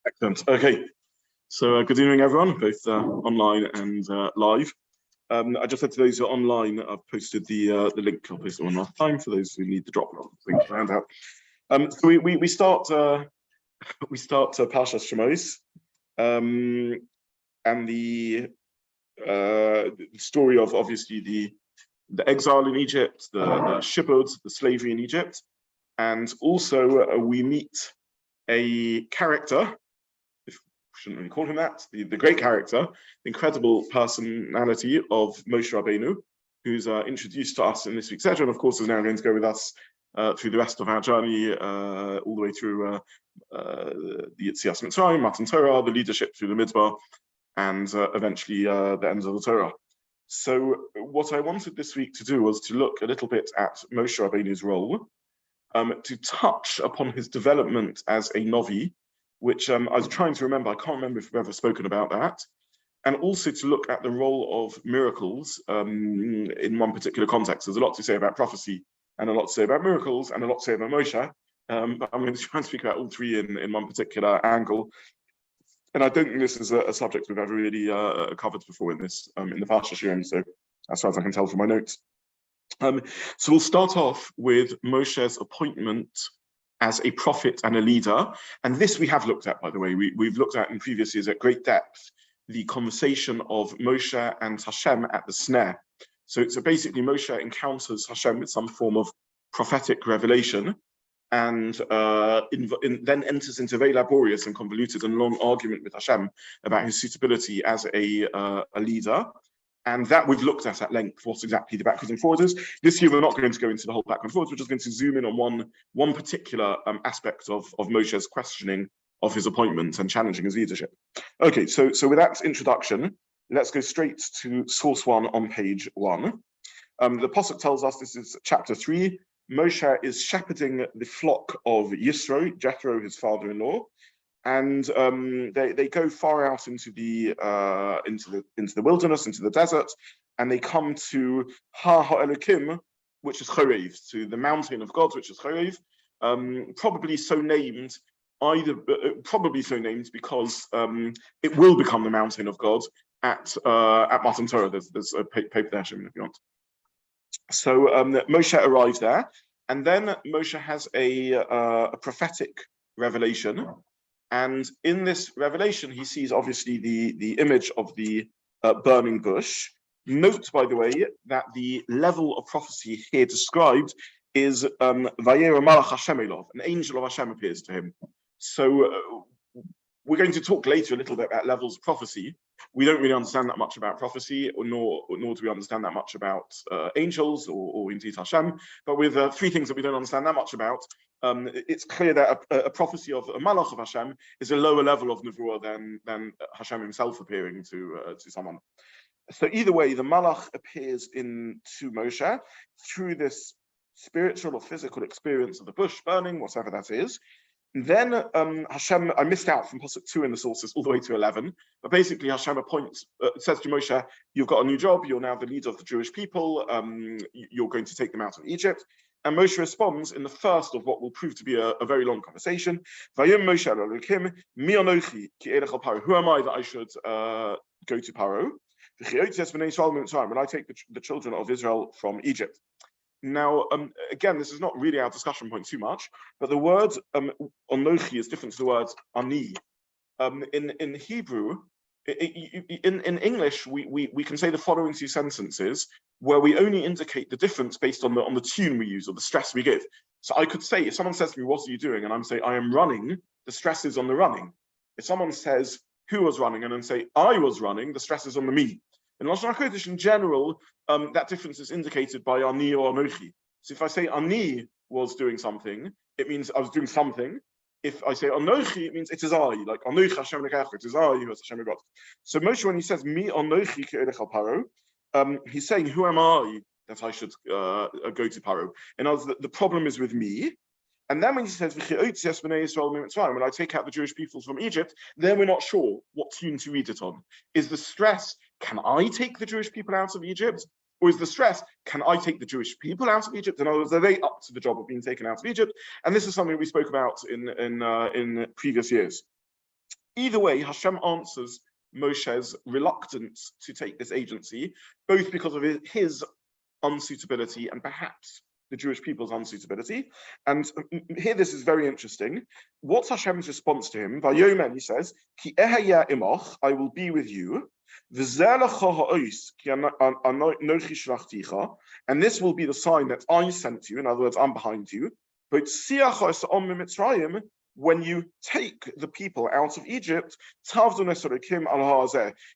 Excellent. Okay. So good evening, everyone, both online and live. I just said to those who are online, I've posted the link. I'll post it one last time for those who need the drop thing to hand out. So we start Parsha Shemot, and the story of obviously the exile in Egypt, the shibud, the slavery in Egypt, and also we meet a character. Shouldn't really call him that, the great character, the incredible personality of Moshe Rabbeinu, who's introduced to us in this week's Ezra, and of course is now going to go with us through the rest of our journey, all the way through the Yetzias Mitzrayim, Matan Torah, the leadership through the Midbar, and eventually the ends of the Torah. So what I wanted this week to do was to look a little bit at Moshe Rabbeinu's role, to touch upon his development as a Nevi, which I was trying to remember. I can't remember if we've ever spoken about that. And also to look at the role of miracles in one particular context. There's a lot to say about prophecy and a lot to say about miracles and a lot to say about Moshe. But I'm going to try and speak about all three in one particular angle. And I don't think this is a subject we've ever really covered before in this in the Parsha shiurim, so as far as I can tell from my notes. So we'll start off with Moshe's appointment as a prophet and a leader. And this we have looked at, by the way. We've looked at in previous years at great depth the conversation of Moshe and Hashem at the snare. So basically Moshe encounters Hashem with some form of prophetic revelation, and then enters into a very laborious and convoluted and long argument with Hashem about his suitability as a leader. And that we've looked at length, what exactly the backwards and forwards is. This year, we're not going to go into the whole backwards and forwards. We're just going to zoom in on one particular aspect of Moshe's questioning of his appointment and challenging his leadership. Okay, so with that introduction, let's go straight to source 1 on page 1. The Pasuk tells us, this is chapter 3, Moshe is shepherding the flock of Yisro, Jethro, his father-in-law, and they go far out into the wilderness, into the desert, and they come to Ha Elokim, which is Chorev, to the mountain of God, which is Chorev, probably so named because it will become the mountain of God at Matan Torah. There's a paper there, Shemot, if you want. So Moshe arrives there, and then Moshe has a prophetic revelation. And in this revelation, he sees obviously the image of the burning bush. Note, by the way, that the level of prophecy here described is Vayera Malach Hashem Elov, an angel of Hashem appears to him. So we're going to talk later a little bit about levels of prophecy. We don't really understand that much about prophecy, nor do we understand that much about angels or indeed Hashem. But with three things that we don't understand that much about, it's clear that a prophecy of a malach of Hashem is a lower level of nevuah than Hashem himself appearing to someone. So either way, the malach appears to Moshe through this spiritual or physical experience of the bush burning, whatever that is. Then Hashem, I missed out from Pasuk 2 in the sources all the way to 11, but basically Hashem says to Moshe, you've got a new job, you're now the leader of the Jewish people, you're going to take them out of Egypt. And Moshe responds in the first of what will prove to be a very long conversation. Vayom Moshe Elokim, mi anochi ki elech al Paro. Who am I that I should go to Pharaoh? When I take the children of Israel from Egypt. Now, again, this is not really our discussion point too much, but the word anochi is different to the word ani. In Hebrew, in English, we can say the following two sentences where we only indicate the difference based on the tune we use or the stress we give. So I could say, if someone says to me, what are you doing? And I'm saying, I am running, the stress is on the running. If someone says, who was running? And then say, I was running, the stress is on the me. In Lashon HaKodesh in general, that difference is indicated by ani or anochi. So if I say ani was doing something, it means I was doing something. If I say anochi, it means it is I, like anochi Hashem Elokecha, it is I who is Hashem God. So Moshe, when he says mi anochi ke'elech al Paro, he's saying, who am I that I should go to Pharaoh? In other words, the problem is with me. And then when he says, when I take out the Jewish people from Egypt, then we're not sure what tune to read it on. Is the stress, can I take the Jewish people out of Egypt? Or is the stress, can I take the Jewish people out of Egypt? In other words, are they up to the job of being taken out of Egypt? And this is something we spoke about in previous years. Either way, Hashem answers Moshe's reluctance to take this agency, both because of his unsuitability and perhaps the Jewish people's unsuitability. And here this is very interesting. What's Hashem's response to him? Vayomen, he says, Ki ehaya imoch, I will be with you. And this will be the sign that I sent you. In other words, I'm behind you. But when you take the people out of Egypt,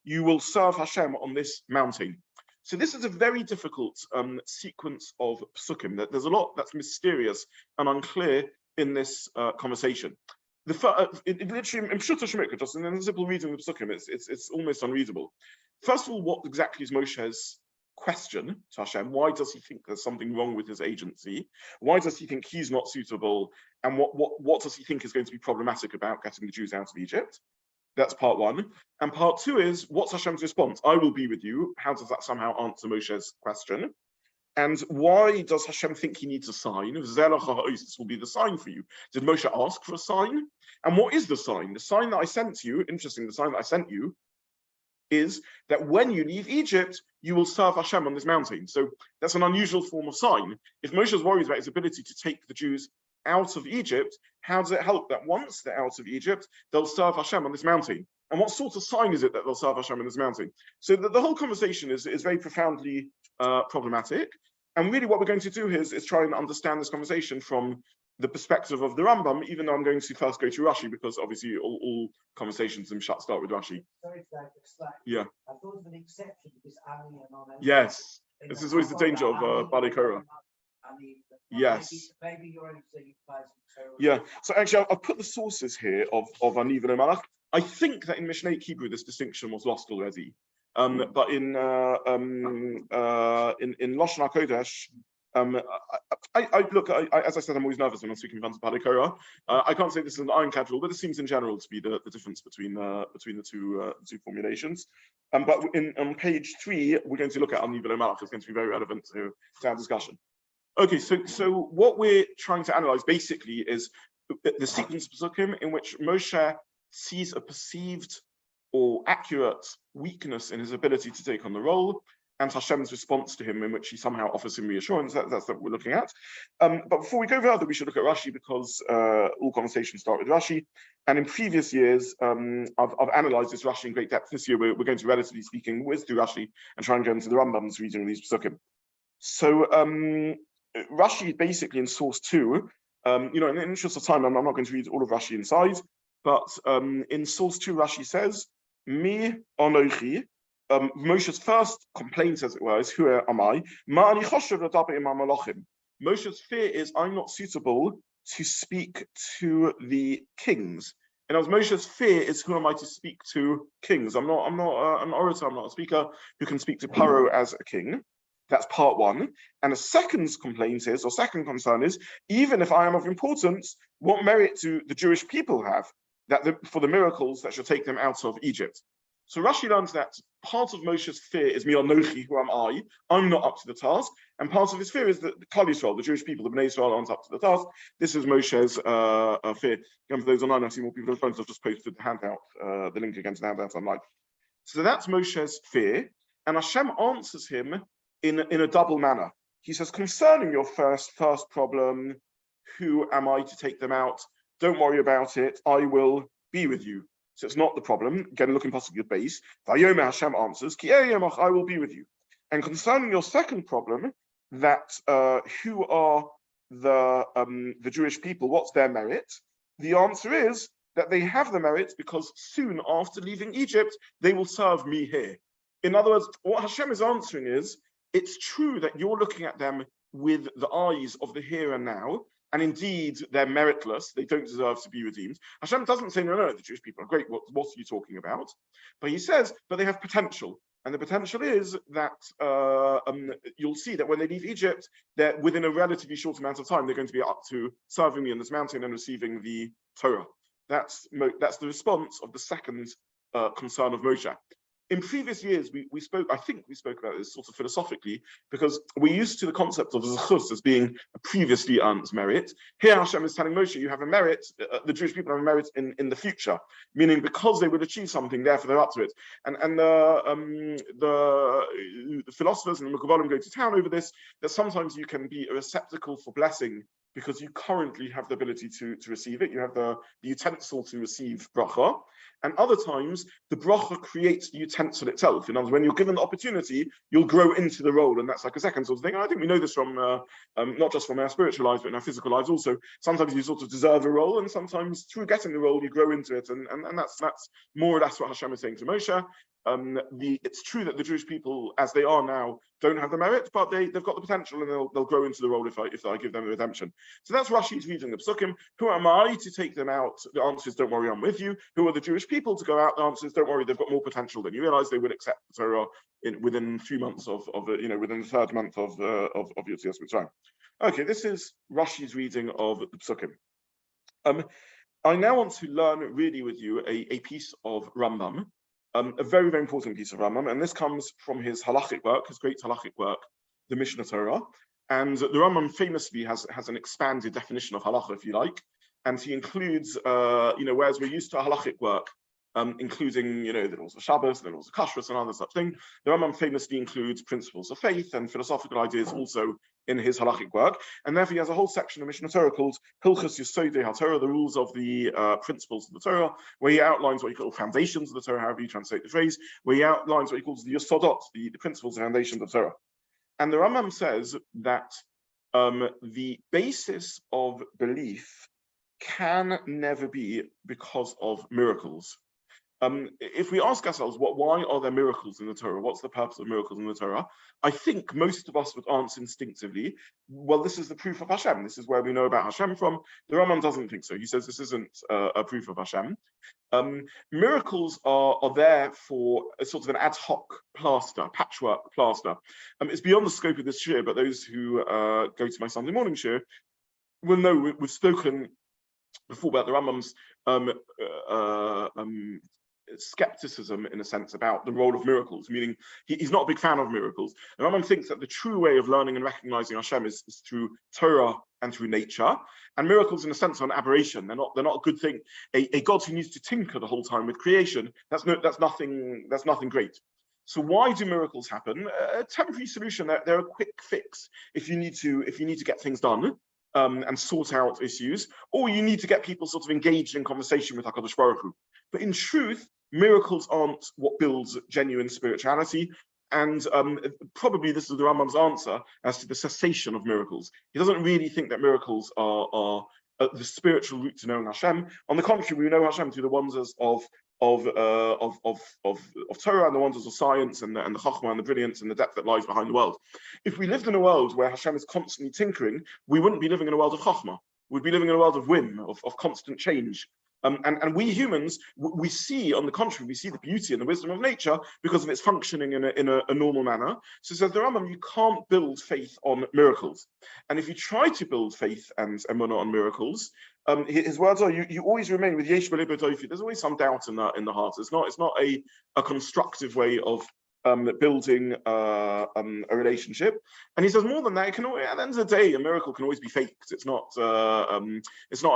you will serve Hashem on this mountain. So this is a very difficult sequence of psukim. There's a lot that's mysterious and unclear in this conversation. Literally, just in a simple reading of the psukim, it's almost unreadable. First of all, what exactly is Moshe's question to Hashem? Why does he think there's something wrong with his agency? Why does he think he's not suitable? And what does he think is going to be problematic about getting the Jews out of Egypt? That's part one. And part two is, what's Hashem's response? I will be with you. How does that somehow answer Moshe's question? And why does Hashem think he needs a sign? This will be the sign for you. Did Moshe ask for a sign? And what is the sign? The sign that I sent you, interesting, the sign that I sent you is that when you leave Egypt, you will serve Hashem on this mountain. So that's an unusual form of sign. If Moshe's worried about his ability to take the Jews out of Egypt, how does it help that once they're out of Egypt, they'll serve Hashem on this mountain? And what sort of sign is it that they'll serve Hashem on this mountain? So the whole conversation is very profoundly problematic. And really what we're going to do here is try and understand this conversation from the perspective of the Rambam, even though I'm going to first go to Rashi, because obviously all conversations in Pshat start with Rashi. Sorry for that, yeah. I thought of an exception to this Ali and non. Yes, this is always the danger of Bali Korah. Yes. Maybe you're only saying yeah. So actually, I've put the sources here of Aniv and Malach. I think that in Mishnaic Hebrew this distinction was lost already, but in Lashon HaKodesh, I look. As I said, I'm always nervous when I'm speaking in front of Bali Korah. I can't say this is an ironclad rule, but this seems in general to be the difference between the two formulations. But on page 3, we're going to look at Aniv and Malach. It's going to be very relevant to our discussion. Okay, so what we're trying to analyze basically is the sequence of psukim in which Moshe sees a perceived or accurate weakness in his ability to take on the role, and Hashem's response to him in which he somehow offers him reassurance. That's what we're looking at. But before we go further, we should look at Rashi, because all conversations start with Rashi. And in previous years, I've analyzed this Rashi in great depth. This year, we're going to, relatively speaking, whiz through Rashi and try and go into the Rambam's reading of these psukim. So Rashi basically in source 2, in the interest of time, I'm not going to read all of Rashi inside, but in source 2, Rashi says, Mi Anochi, Moshe's first complaint, as it were, is, who am I? Moshe's fear is, I'm not suitable to speak to the kings. And as Moshe's fear is, who am I to speak to kings? I'm not an orator, I'm not a speaker who can speak to Pharaoh as a king. That's part one. And a second complaint is, or second concern is, even if I am of importance, what merit do the Jewish people have for the miracles that shall take them out of Egypt? So Rashi learns that part of Moshe's fear is mi anochi, who am I? I'm not up to the task. And part of his fear is that the Klal Yisrael, the Jewish people, the Bnei Yisrael, aren't up to the task. This is Moshe's fear. Again, for those online, I see more people on phones. I've just posted the handout, the link against the handout online. So that's Moshe's fear. And Hashem answers him in a double manner. He says, concerning your first problem, who am I to take them out? Don't worry about it. I will be with you. So it's not the problem. Again, looking possibly at base. Vayomer, Hashem answers, Ki eyemach, I will be with you. And concerning your second problem, that who are the Jewish people, what's their merit? The answer is that they have the merit because soon after leaving Egypt, they will serve me here. In other words, what Hashem is answering is, it's true that you're looking at them with the eyes of the here and now, and indeed they're meritless, they don't deserve to be redeemed. Hashem doesn't say, no, the Jewish people are great, what are you talking about? But he says, but they have potential. And the potential is that you'll see that when they leave Egypt, they're within a relatively short amount of time, they're going to be up to serving me on this mountain and receiving the Torah. That's the response of the second concern of Moshe. in previous years, I think we spoke about this sort of philosophically, because we're used to the concept of zechus as being a previously earned merit. Here Hashem is telling Moshe, you have a merit, the Jewish people have a merit in the future, meaning because they would achieve something, therefore they're up to it. And the philosophers and the Mekubalim go to town over this, that sometimes you can be a receptacle for blessing because you currently have the ability to receive it. You have the utensil to receive bracha. And other times, the bracha creates the utensil itself. In other words, when you're given the opportunity, you'll grow into the role. And that's like a second sort of thing. And I think we know this from, not just from our spiritual lives, but in our physical lives also. Sometimes you sort of deserve a role, and sometimes through getting the role, you grow into it. And that's more or less what Hashem is saying to Moshe. It's true that the Jewish people, as they are now, don't have the merit, but they've got the potential, and they'll grow into the role if I give them the redemption. So that's Rashi's reading the Psukim. Who am I to take them out? The answer is, don't worry, I'm with you. Who are the Jewish people to go out? The answer is, don't worry, they've got more potential than you realize. They will accept the Torah within 3 months within the third month of Yetzias Mitzrayim. Okay, this is Rashi's reading of the Psukim. I now want to learn really with you a piece of Rambam. A very, very important piece of Rambam, and this comes from his halachic work, his great halachic work, the Mishnah Torah. And the Rambam famously has an expanded definition of halacha, if you like, and he includes, whereas we're used to halachic work, including, the rules of Shabbos, the rules of Kashrus, and other such thing, the Rambam famously includes principles of faith and philosophical ideas also in his halachic work, and therefore he has a whole section of Mishnah Torah called Hilchos Yesodei HaTorah, the rules of the principles of the Torah, where he outlines what he calls foundations of the Torah, however you translate the phrase, where he outlines what he calls the Yesodot, the principles and foundations of the Torah. And the Rambam says that the basis of belief can never be because of miracles. If we ask ourselves, why are there miracles in the Torah? What's the purpose of miracles in the Torah? I think most of us would answer instinctively, well, this is the proof of Hashem. This is where we know about Hashem from. The Rambam doesn't think so. He says this isn't a proof of Hashem. Miracles are there for a sort of an ad hoc plaster, patchwork plaster. It's beyond the scope of this shir, but those who go to my Sunday morning shir will know we've spoken before about the Rambam's skepticism, in a sense, about the role of miracles, meaning he's not a big fan of miracles. And Rambam thinks that the true way of learning and recognizing Hashem is through Torah and through nature. And miracles, in a sense, are an aberration. They're not a good thing. A God who needs to tinker the whole time with creation, that's nothing great. So why do miracles happen? A temporary solution. They're a quick fix if you need to get things done. And sort out issues, or you need to get people sort of engaged in conversation with HaKadosh Baruch Hu. But in truth, miracles aren't what builds genuine spirituality, and probably this is the Rambam's answer as to the cessation of miracles. He doesn't really think that miracles are the spiritual route to knowing Hashem. On the contrary, we know Hashem through the wonders of Torah and the wonders of science and the chachma and the brilliance and the depth that lies behind the world. If we lived in a world where Hashem is constantly tinkering, we wouldn't be living in a world of chachma. We'd be living in a world of whim, of constant change. And we humans, we see, on the contrary, we see the beauty and the wisdom of nature because of its functioning in a normal manner. So says the Rambam, you can't build faith on miracles. And if you try to build faith and emunah on miracles, his words are, you always remain with yesh b'libo tofi. There's always some doubt in the heart. It's not a constructive way of building a relationship. And he says more than that, it can always, at the end of the day, a miracle can always be faked. It's not an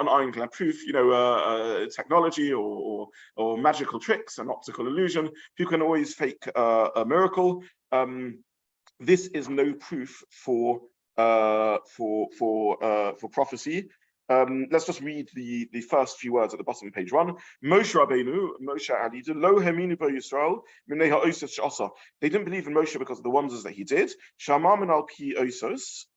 ironclad proof. Technology or magical tricks, an optical illusion. You can always fake a miracle. This is no proof for prophecy. Let's just read the first few words at the bottom of page 1. Moshe Rabbeinu, Moshe Alidu, Lo Heminu Bo Yisrael, Minei Ha'osos She'asa. They didn't believe in Moshe because of the wonders that he did. Shamar Min Al Pi Osos,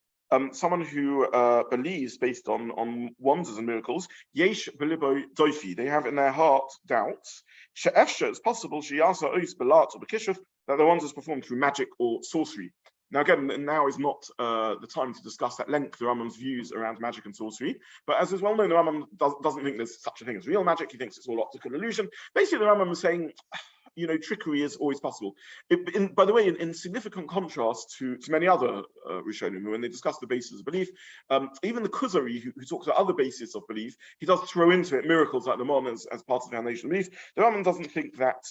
someone who believes based on wonders and miracles. Yesh B'libo Doifi. They have in their heart doubts. She'efshe, it's possible She'asa Os Belat or Bekishuf, that the wonders performed through magic or sorcery. Now, again, now is not the time to discuss at length the Rambam's views around magic and sorcery. But as is well known, the Rambam doesn't think there's such a thing as real magic. He thinks it's all optical illusion. Basically, the Rambam is saying, trickery is always possible. By the way, in significant contrast to many other Rishonim, when they discuss the basis of belief, even the Kuzari, who talks about other bases of belief, he does throw into it miracles like the Mon as part of the foundation of belief. The Rambam doesn't think that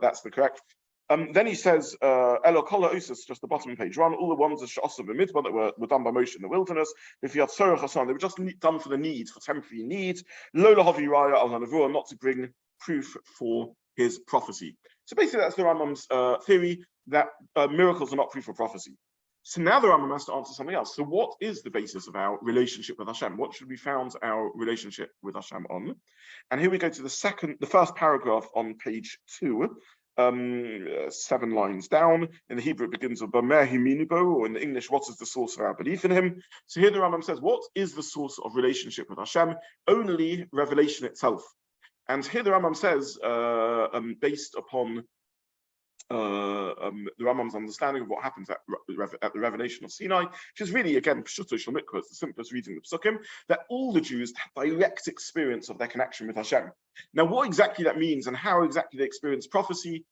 that's the correct. Then he says, Elo Kola Usus, just the bottom of page 1, all the ones that were done by Moshe in the wilderness, if you had Tzorach Hasan, they were just done for the needs, for temporary needs, Lola Havi Raya al Hanavur, not to bring proof for his prophecy. So basically that's the Rambam's theory that miracles are not proof of prophecy. So now the Rambam has to answer something else. So what is the basis of our relationship with Hashem? What should we found our relationship with Hashem on? And here we go to the first paragraph on page 2, 7 lines down. In the Hebrew, it begins with Bameh Himinibo, or in the English, what is the source of our belief in him? So here the Rambam says, what is the source of relationship with Hashem? Only revelation itself. And here the Rambam says, based upon the Rambam's understanding of what happens at the revelation of Sinai, which is really, again, Pshuto Shel Mikra, it's the simplest reading of the Psukim, that all the Jews have direct experience of their connection with Hashem. Now, what exactly that means and how exactly they experience prophecy,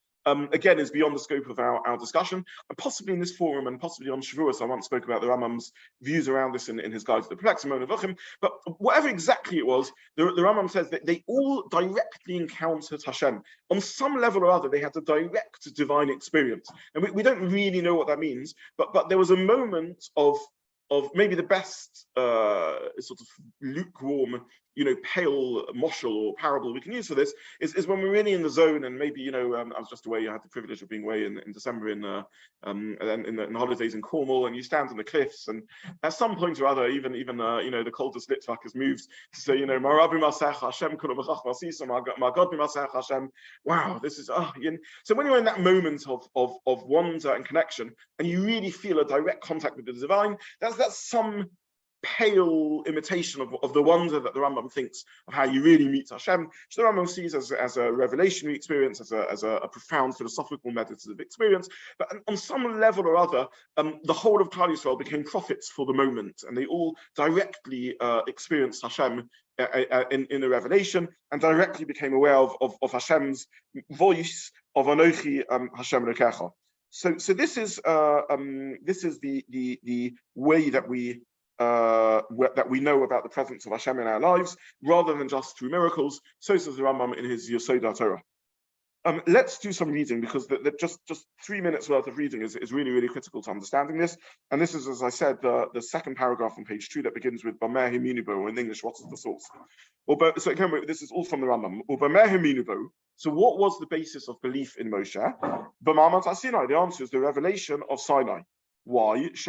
again, is beyond the scope of our discussion. And possibly in this forum and possibly on Shavuos, I once spoke about the Rambam's views around this in his guide to the Perplexing Neviim. But whatever exactly it was, the Rambam says that they all directly encountered Hashem. On some level or other, they had a direct divine experience. And we don't really know what that means, but there was a moment of maybe the best sort of lukewarm, pale moshel or parable we can use for this is when we're really in the zone, and maybe, I was just away, I had the privilege of being away in December in the holidays in Cornwall, and you stand on the cliffs, and at some point or other, even the coldest Litvak has moved to say, my Rabbi Masech Hashem, my God Masech Hashem. Wow, this is, so when you're in that moment of wonder and connection, and you really feel a direct contact with the divine, that's some pale imitation of the wonder that the Rambam thinks of how you really meet Hashem, which the Rambam sees as a revelationary experience, as a profound philosophical meditative experience. But on some level or other, the whole of Klal Yisrael became prophets for the moment, and they all directly experienced Hashem in the revelation, and directly became aware of Hashem's voice of Anochi Hashem Elokecha. So this is the way that we know about the presence of Hashem in our lives, rather than just through miracles. So says the Rambam in his Yesod Torah. Let's do some reading, because just 3 minutes worth of reading is really, really critical to understanding this. And this is, as I said, the second paragraph on page 2 that begins with Bameh Himinibo, or in English, what is the source? So again, this is all from the Rambam. Bameh Himinibo. So what was the basis of belief in Moshe? B'mamat Sinai. The answer is the revelation of Sinai. Why? It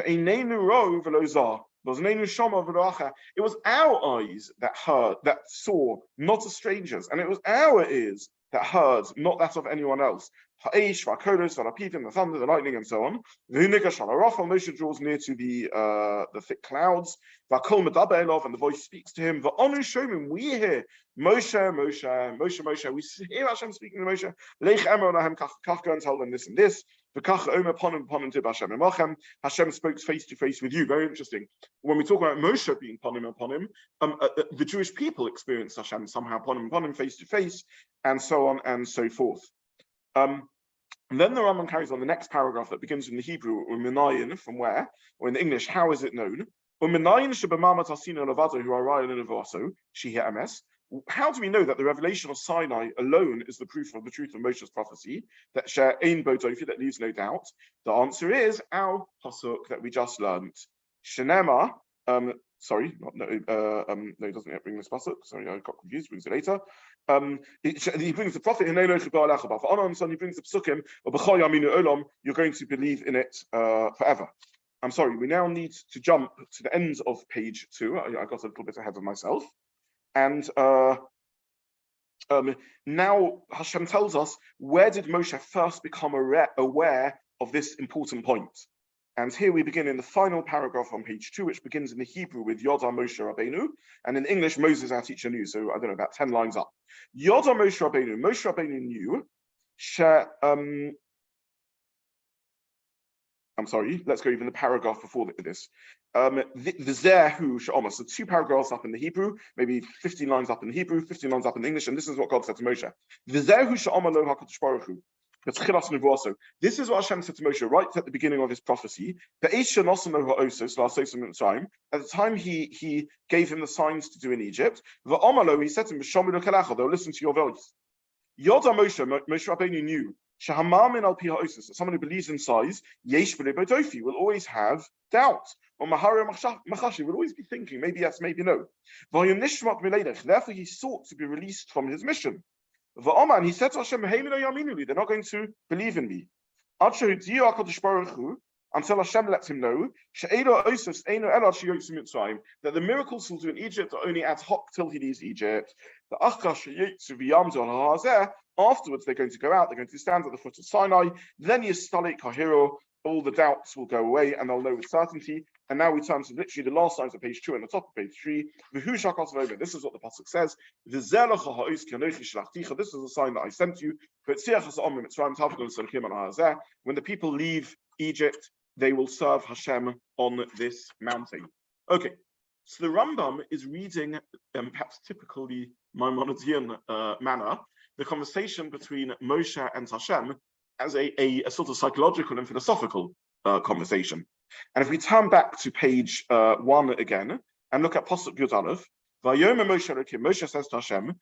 was our eyes that heard, that saw, not a stranger's, and it was our ears that heard, not that of anyone else. Ha'esh, v'akodos, v'rapivim, the thunder, the lightning, and so on. Moshe draws near to the thick clouds. V'akol medaber elov, and the voice speaks to him. V'onu shomim, we hear Moshe, Moshe. We hear Hashem speaking to Moshe. Lech emer lahem, kach go and tell them this and this. V'kach omer ponim tib Hashem emachem. Hashem spoke face to face with you. Very interesting. When we talk about Moshe being ponim, the Jewish people experienced Hashem somehow ponim, face to face, and so on and so forth. And then the Rambam carries on the next paragraph that begins in the Hebrew, Uminayin, from where, or in the English, how is it known? Uminayin shebamamat asina levado hu arayin levaso shehi emes. How do we know that the revelation of Sinai alone is the proof of the truth of Moshe's prophecy, that share ein bo dofi, that leaves no doubt? The answer is our pasuk that we just learned. Shenema, no, it doesn't yet bring this pasuk. Sorry, I got confused. Brings it later. He brings the prophet. He brings the psukim. You're going to believe in it forever. I'm sorry. We now need to jump to the end of page 2. I got a little bit ahead of myself, and now Hashem tells us, where did Moshe first become aware of this important point? And here we begin in the final paragraph on page 2, which begins in the Hebrew with Yoda Moshe Rabbeinu, and in English, Moses, our teacher, knew. So I don't know, about 10 lines up. Yoda Moshe Rabbeinu. Moshe Rabbeinu knew. I'm sorry. Let's go even the paragraph before this. The Zehu She'omah. So 2 paragraphs up in the Hebrew, maybe 15 lines up in the Hebrew, 15 lines up in English, and this is what God said to Moshe. The Zehu She'omah lo HaKadosh Baruch Hu. This is what Hashem said to Moshe right at the beginning of his prophecy. At the time he gave him the signs to do in Egypt, he said to him, they'll listen to your voice. Yoda Moshe Rabbeinu knew Shahamamin al pi ha'osis, someone who believes in size, yesh v'lebodofi, will always have doubt. Or mahara machashi, will always be thinking, maybe yes, maybe no. V'ayom nishmat mileidech, therefore he sought to be released from his mission. V'oman, he said to Hashem, they're not going to believe in me. Until Hashem lets him know that the miracles he'll do in Egypt are only ad hoc till he leaves Egypt. Afterwards, they're going to go out, they're going to stand at the foot of Sinai, then Yistalik Kahiro, all the doubts will go away and they'll know with certainty. And now we turn to literally the last lines of page 2 and the top of page 3. This is what the pasuk says. This is a sign that I sent you. When the people leave Egypt, they will serve Hashem on this mountain. Okay, so the Rambam is reading, perhaps typically Maimonidean manner, the conversation between Moshe and Hashem as a sort of psychological and philosophical conversation. And if we turn back to page 1 again and look at Pasuk Yud Aleph, Moshe says to Hashem,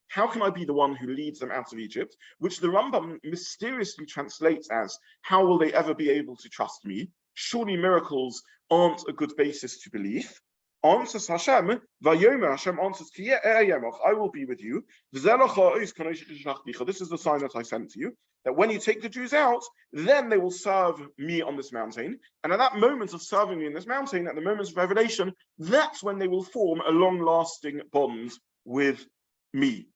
how can I be the one who leads them out of Egypt? Which the Rambam mysteriously translates as, how will they ever be able to trust me? Surely miracles aren't a good basis to belief. Answers Hashem, Hashem answers, I will be with you. This is the sign that I sent to you, that when you take the Jews out, then they will serve me on this mountain. And at that moment of serving me in this mountain, at the moment of revelation, that's when they will form a long-lasting bond with me.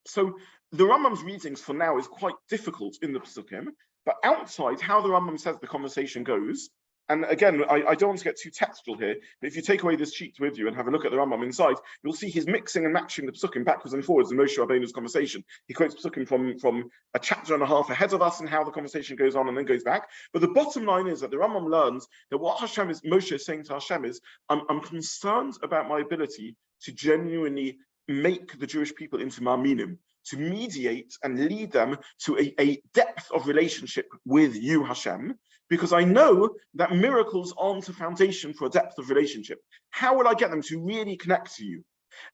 So the Rambam's readings for now is quite difficult in the Pesukim, but outside how the Rambam says the conversation goes, and again, I don't want to get too textual here, but if you take away this sheet with you and have a look at the Rambam inside, you'll see he's mixing and matching the Pesukim backwards and forwards in Moshe Rabbeinu's conversation. He quotes Pesukim from a chapter and a half ahead of us and how the conversation goes on and then goes back. But the bottom line is that the Rambam learns that what Moshe is saying to Hashem is, I'm concerned about my ability to genuinely make the Jewish people into Ma'aminim, to mediate and lead them to a depth of relationship with you, Hashem, because I know that miracles aren't a foundation for a depth of relationship. How will I get them to really connect to you?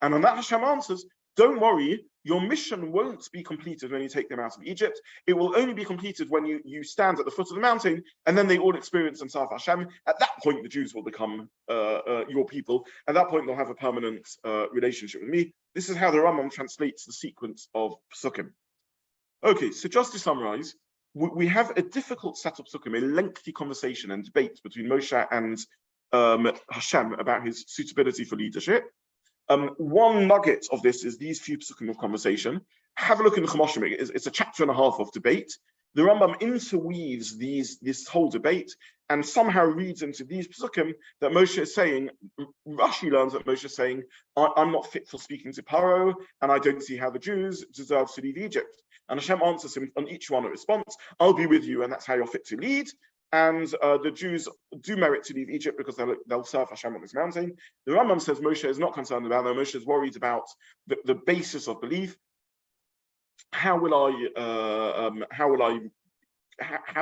And on that, Hashem answers, don't worry, your mission won't be completed when you take them out of Egypt. It will only be completed when you stand at the foot of the mountain, and then they all experience themselves Hashem. At that point, the Jews will become your people. At that point, they'll have a permanent relationship with me. This is how the Rambam translates the sequence of Pesukim. Okay, so just to summarize, we have a difficult set of Pesukim, a lengthy conversation and debate between Moshe and Hashem about his suitability for leadership. One nugget of this is these few Pesukim of conversation. Have a look in the Chumash. It's a chapter and a half of debate. The Rambam interweaves this whole debate and somehow reads into these Pesukim that Moshe is saying, Rashi learns that Moshe is saying, I'm not fit for speaking to Pharaoh, and I don't see how the Jews deserve to leave Egypt. And Hashem answers him on each one a response, I'll be with you, and that's how you're fit to lead. And the Jews do merit to leave Egypt because they'll serve Hashem on this mountain. The Rambam says Moshe is not concerned about that. Moshe is worried about the basis of belief. How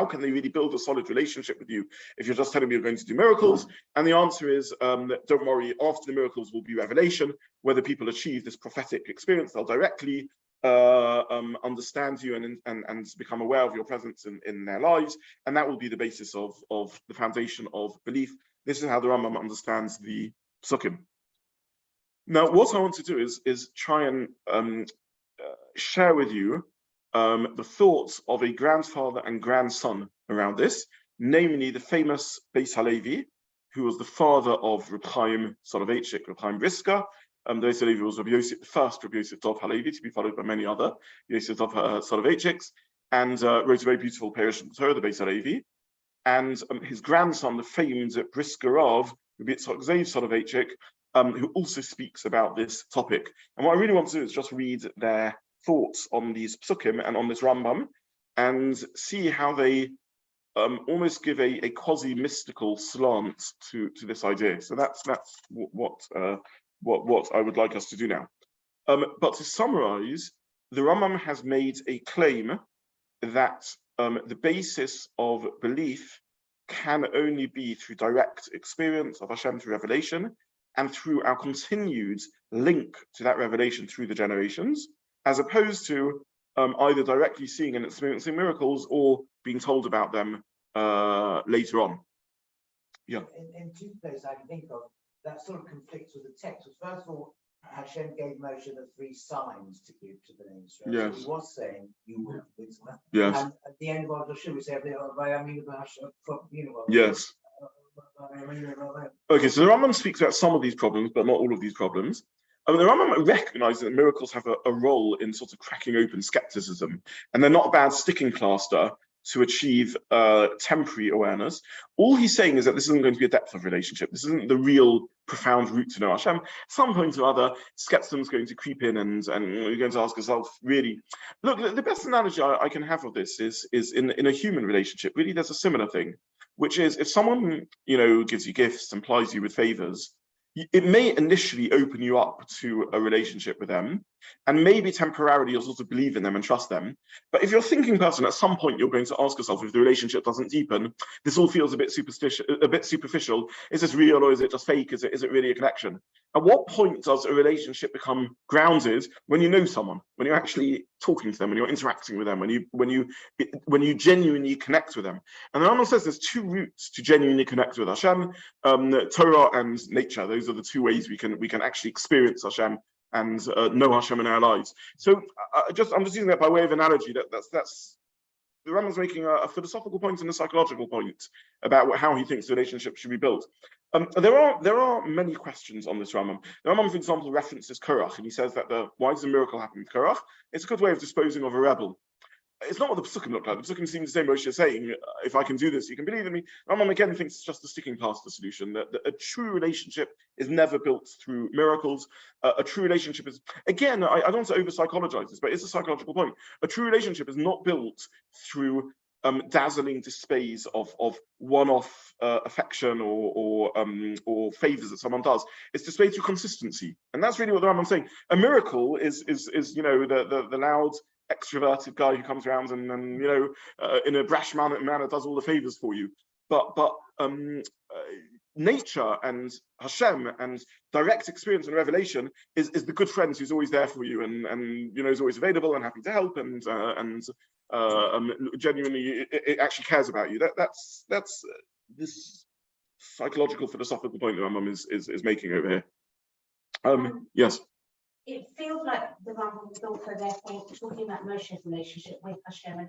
can they really build a solid relationship with you if you're just telling me you're going to do miracles? And the answer is, don't worry, after the miracles will be revelation. Whether people achieve this prophetic experience, they'll directly understand you and become aware of your presence in their lives, and that will be the basis of the foundation of belief. This is how the Rambam understands the Pesukim. Now, what I want to do is try and share with you the thoughts of a grandfather and grandson around this, namely the famous Beis Halevi, who was the father of Reb Chaim Soloveitchik, Reb Chaim Brisker. The Beis Halevi was Rabbi Yosef, the first Rabbi Yosef Dov Halevi, to be followed by many other Yosef Dov Soloveitchiks, and wrote a very beautiful Parsha, the Beis Halevi. And his grandson, the famed Brisker of Rabbi Yitzchak Zev Soloveitchik, who also speaks about this topic. And what I really want to do is just read their thoughts on these Pesukim and on this Rambam, and see how they almost give a quasi-mystical slant to this idea. So that's what I would like us to do now. But to summarize, the Rambam has made a claim that the basis of belief can only be through direct experience of Hashem through revelation, and through our continued link to that revelation through the generations. as opposed to either directly seeing and experiencing miracles or being told about them later on. Yeah. In two places I can think of, that sort of conflicts with the text. First of all, Hashem gave Moshe the 3 signs to give to the Israel. Yes. So he was saying, you will wisdom. Yes. And at the end of our Hashem, we say, Yes. Okay, so the Rambam speaks about some of these problems, but not all of these problems. I mean, the Rambam recognizes that miracles have a role in sort of cracking open skepticism, and they're not a bad sticking plaster to achieve temporary awareness. All he's saying is that this isn't going to be a depth of relationship. This isn't the real profound route to know Hashem. At some point or other, skepticism is going to creep in, and you're going to ask yourself, really. Look, the best analogy I can have of this is in a human relationship. Really, there's a similar thing, which is if someone, gives you gifts and plies you with favors, it may initially open you up to a relationship with them, and maybe temporarily you'll sort of believe in them and trust them. But if you're a thinking person, at some point you're going to ask yourself, if the relationship doesn't deepen, this all feels a bit superficial. Is this real or is it just fake? Is it really a connection? At what point does a relationship become grounded? When you know someone, when you're actually talking to them, when you're interacting with them, when you genuinely connect with them. And the Rambam says there's 2 routes to genuinely connect with Hashem: Torah and nature. Those are the 2 ways we can actually experience Hashem and know Hashem in our lives. So I'm just using that by way of analogy. That's the Rambam's making a philosophical point and a psychological point about how he thinks the relationship should be built. There are many questions on this Rambam. The Rambam, for example, references Korach, and he says that why does the miracle happen with Korach? It's a good way of disposing of a rebel. It's not what the Pesukim look like. The Pesukim seem to say, Moshe saying, if I can do this, you can believe in me. Rambam again thinks it's just a sticking plaster solution, that a true relationship is never built through miracles. A true relationship is, again, I don't want to over-psychologize this, but it's a psychological point. A true relationship is not built through dazzling displays of one-off affection or favors that someone does. It's displayed through consistency. And that's really what the Rambam's saying. A miracle is the loud, extroverted guy who comes around and in a brash manner does all the favors for you. But nature and Hashem and direct experience and revelation is the good friend who's always there for you and is always available and happy to help and genuinely it actually cares about you. That's this psychological philosophical point that Rambam is making over here. Yes. It feels like the Rambam was also therefore talking about Moshe's relationship with Hashem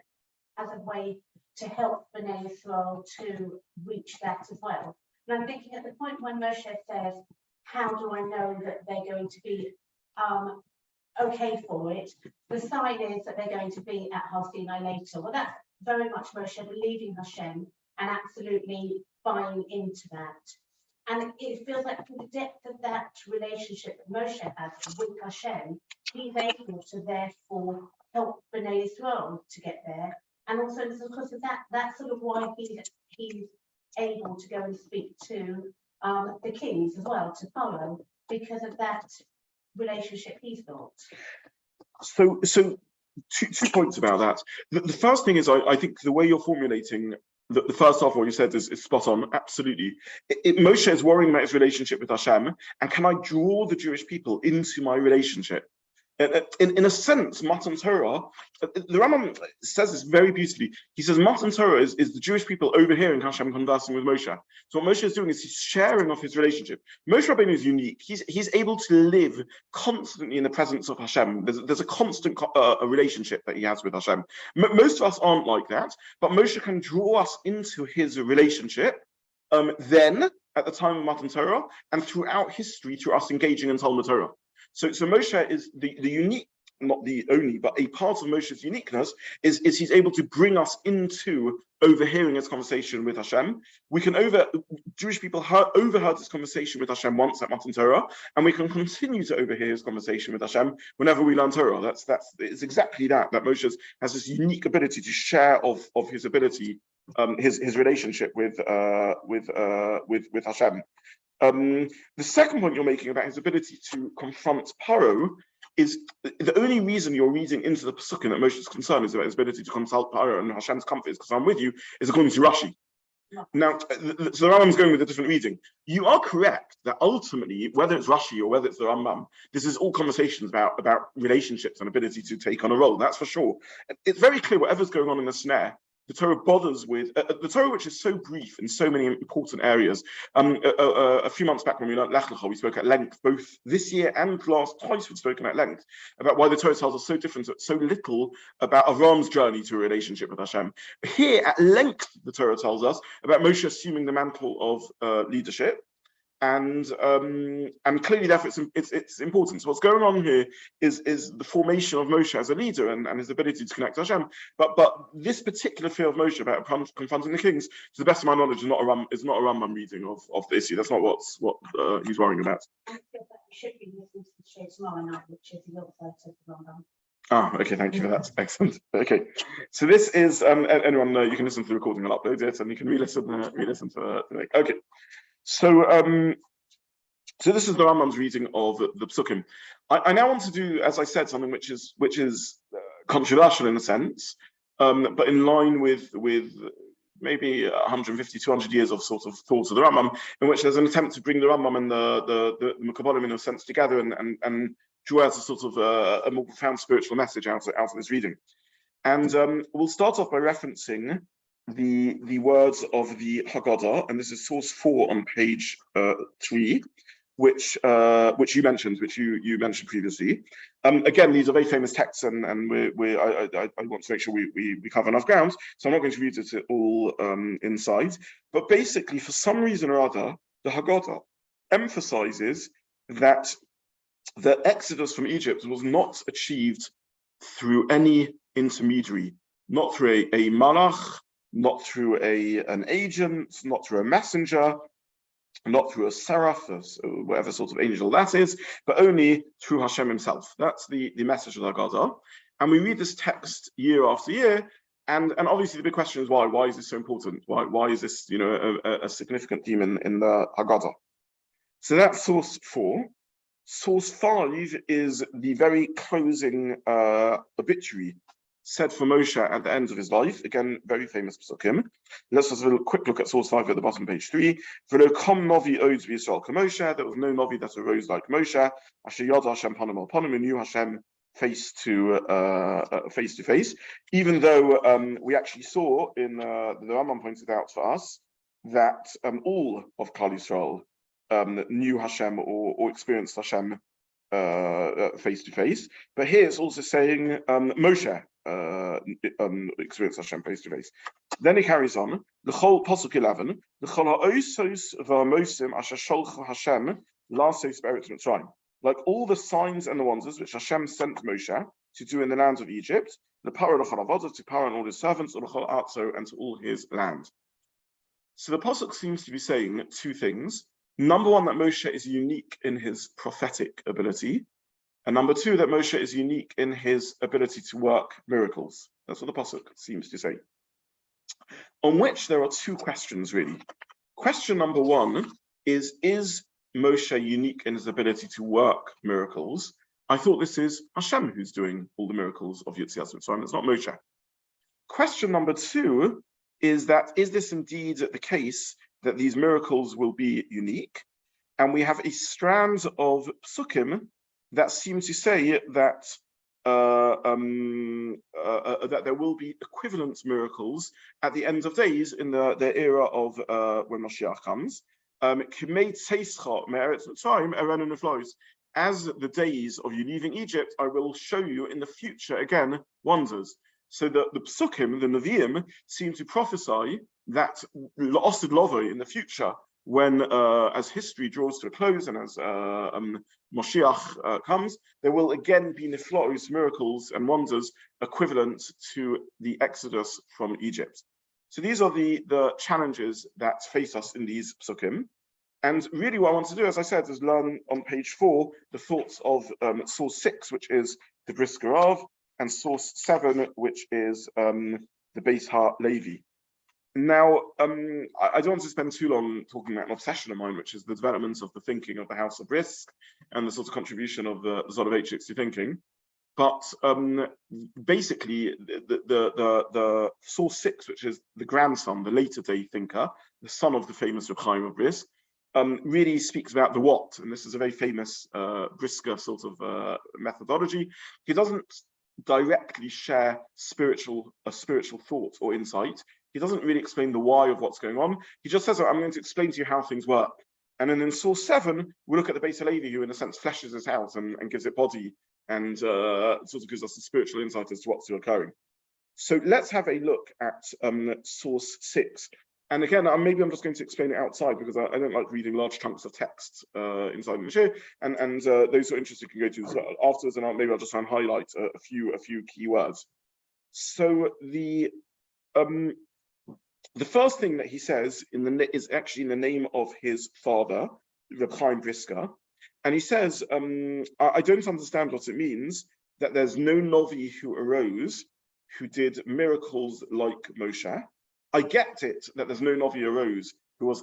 as a way to help Bnei Israel to reach that as well. And I'm thinking at the point when Moshe says, how do I know that they're going to be okay for it? The sign is that they're going to be at Har Sinai later. Well, that's very much Moshe believing Hashem and absolutely buying into that. And it feels like from the depth of that relationship that Moshe has with Hashem, he's able to therefore help Bnei Israel to get there. And also because of that's sort of why he's able to go and speak to the kings as well, to Pharaoh, because of that relationship he's got. So two points about that. The first thing is I think the way you're formulating the first half of what you said is spot on, absolutely. Moshe is worrying about his relationship with Hashem, and can I draw the Jewish people into my relationship? In a sense, Matan Torah, the Rambam says this very beautifully. He says Matan Torah is the Jewish people overhearing Hashem conversing with Moshe. So what Moshe is doing is he's sharing of his relationship. Moshe Rabbeinu is unique. He's able to live constantly in the presence of Hashem. There's a constant a relationship that he has with Hashem. Most of us aren't like that, but Moshe can draw us into his relationship then at the time of Matan Torah and throughout history through us engaging in Talmud Torah. So Moshe is the unique, not the only, but a part of Moshe's uniqueness is he's able to bring us into overhearing his conversation with Hashem. Jewish people overheard this conversation with Hashem once at Matan Torah, and we can continue to overhear his conversation with Hashem whenever we learn Torah. It's exactly that Moshe has this unique ability to share of his ability, his relationship with Hashem. The second point you're making about his ability to confront Pharaoh is the only reason you're reading into the Pesukim that Moshe's concern is about his ability to consult Pharaoh and Hashem's comfort is because I'm with you, is according to Rashi. Now, so the Rambam's going with a different reading. You are correct that ultimately, whether it's Rashi or whether it's the Rambam, this is all conversations about relationships and ability to take on a role. That's for sure. It's very clear whatever's going on in the snare. The Torah bothers with the Torah, which is so brief in so many important areas. A few months back when we learned Lech Lecha, we spoke at length, both this year and last, twice we've spoken at length about why the Torah tells us so different, so little about Avram's journey to a relationship with Hashem. Here, at length, the Torah tells us about Moshe assuming the mantle of leadership. And clearly, therefore, it's important. So what's going on here is the formation of Moshe as a leader and his ability to connect to Hashem. But this particular fear of Moshe about confronting the kings, to the best of my knowledge, is not a Rambam reading of the issue. That's not what he's worrying about. I feel that we should be listening to the show tomorrow night, which is the other side of the Rambam. Ah, okay, thank you for that. Excellent. Okay, so this is anyone you can listen to the recording. I'll upload it, and you can re-listen to it. Okay. So, so this is the Rambam's reading of the Psukim. I now want to do, as I said, something which is controversial in a sense, but in line with maybe 150, 200 years of sort of thought of the Rambam, in which there's an attempt to bring the Rambam and the Mekabalim in a sense together and draw out a sort of a more profound spiritual message out of this reading. And we'll start off by referencing the words of the Haggadah, and this is source 4 on page 3, which you mentioned previously. Again, these are very famous texts, and I want to make sure we cover enough ground, so I'm not going to read it all inside. But basically, for some reason or other, the Haggadah emphasizes that the exodus from Egypt was not achieved through any intermediary, not through a malach, not through an agent, not through a messenger, not through a seraph, or whatever sort of angel that is, but only through Hashem himself. That's the message of the Haggadah. And we read this text year after year, and obviously the big question is why? Why is this so important? Why is this a significant theme in the Haggadah? So that's source 4. Source 5 is the very closing obituary said for Moshe at the end of his life. Again, very famous psukim. Let's just have a quick look at source 5 at the bottom, page 3. There was no Novi that arose like Moshe. Asher Yada Hashem Panim al Panim, knew Hashem face to face. Even though we actually saw in the Rambam pointed out for us that all of Klal Yisrael knew Hashem or experienced Hashem face to face. But here it's also saying Moshe experienced Hashem face to face. Then he carries on. The whole pasuk 11. The chol ha'osos v'amosim asher sholcha Hashem lasos be'eretz Mitzrayim. Like all the signs and the wonders which Hashem sent Moshe to do in the land of Egypt, the Pharaoh to Pharaoh and all his servants, and to all his land. So the pasuk seems to be saying two things. Number one, that Moshe is unique in his prophetic ability. And number two, that Moshe is unique in his ability to work miracles. That's what the pasuk seems to say. On which there are two questions, really. Question number one is Moshe unique in his ability to work miracles? I thought this is Hashem who's doing all the miracles of Yetzias Mitzrayim. It's not Moshe. Question number two is this indeed the case that these miracles will be unique? And we have a strand of psukim that seem to say that that there will be equivalent miracles at the end of days in the era of when Mashiach comes. As the days of you leaving Egypt, I will show you in the future again wonders. So the psukim, the Neviim, seem to prophesy that la'osid lovo in the future, when as history draws to a close and as Moshiach comes, there will again be niflaos, miracles and wonders equivalent to the exodus from Egypt. So these are the challenges that face us in these psukim. And really what I want to do, as I said, is learn on page 4 the thoughts of source 6, which is the Brisker Rav, and source 7, which is the Beis HaLevi. Now, I don't want to spend too long talking about an obsession of mine, which is the development of the thinking of the House of Brisk and the sort of contribution of the Zoloveitchik's to thinking. But basically, the source 6, which is the grandson, the later day thinker, the son of the famous Reb Chaim of Brisk, really speaks about the what, and this is a very famous Brisker sort of methodology. He doesn't directly share a spiritual thought or insight. He doesn't really explain the why of what's going on. He just says, I'm going to explain to you how things work. And then in source 7, we look at the Beis Halevi, who in a sense fleshes it out and gives it body and sort of gives us a spiritual insight as to what's occurring. So let's have a look at source 6. And again, maybe I'm just going to explain it outside because I don't like reading large chunks of text inside the Moshe. And those who are interested can go to this afterwards, and maybe I'll just try and highlight a few key words. So the first thing that he says is actually in the name of his father, Reb Chaim Brisker. And he says, I don't understand what it means that there's no Novi who arose who did miracles like Moshe. I get it that there's no Novi arose who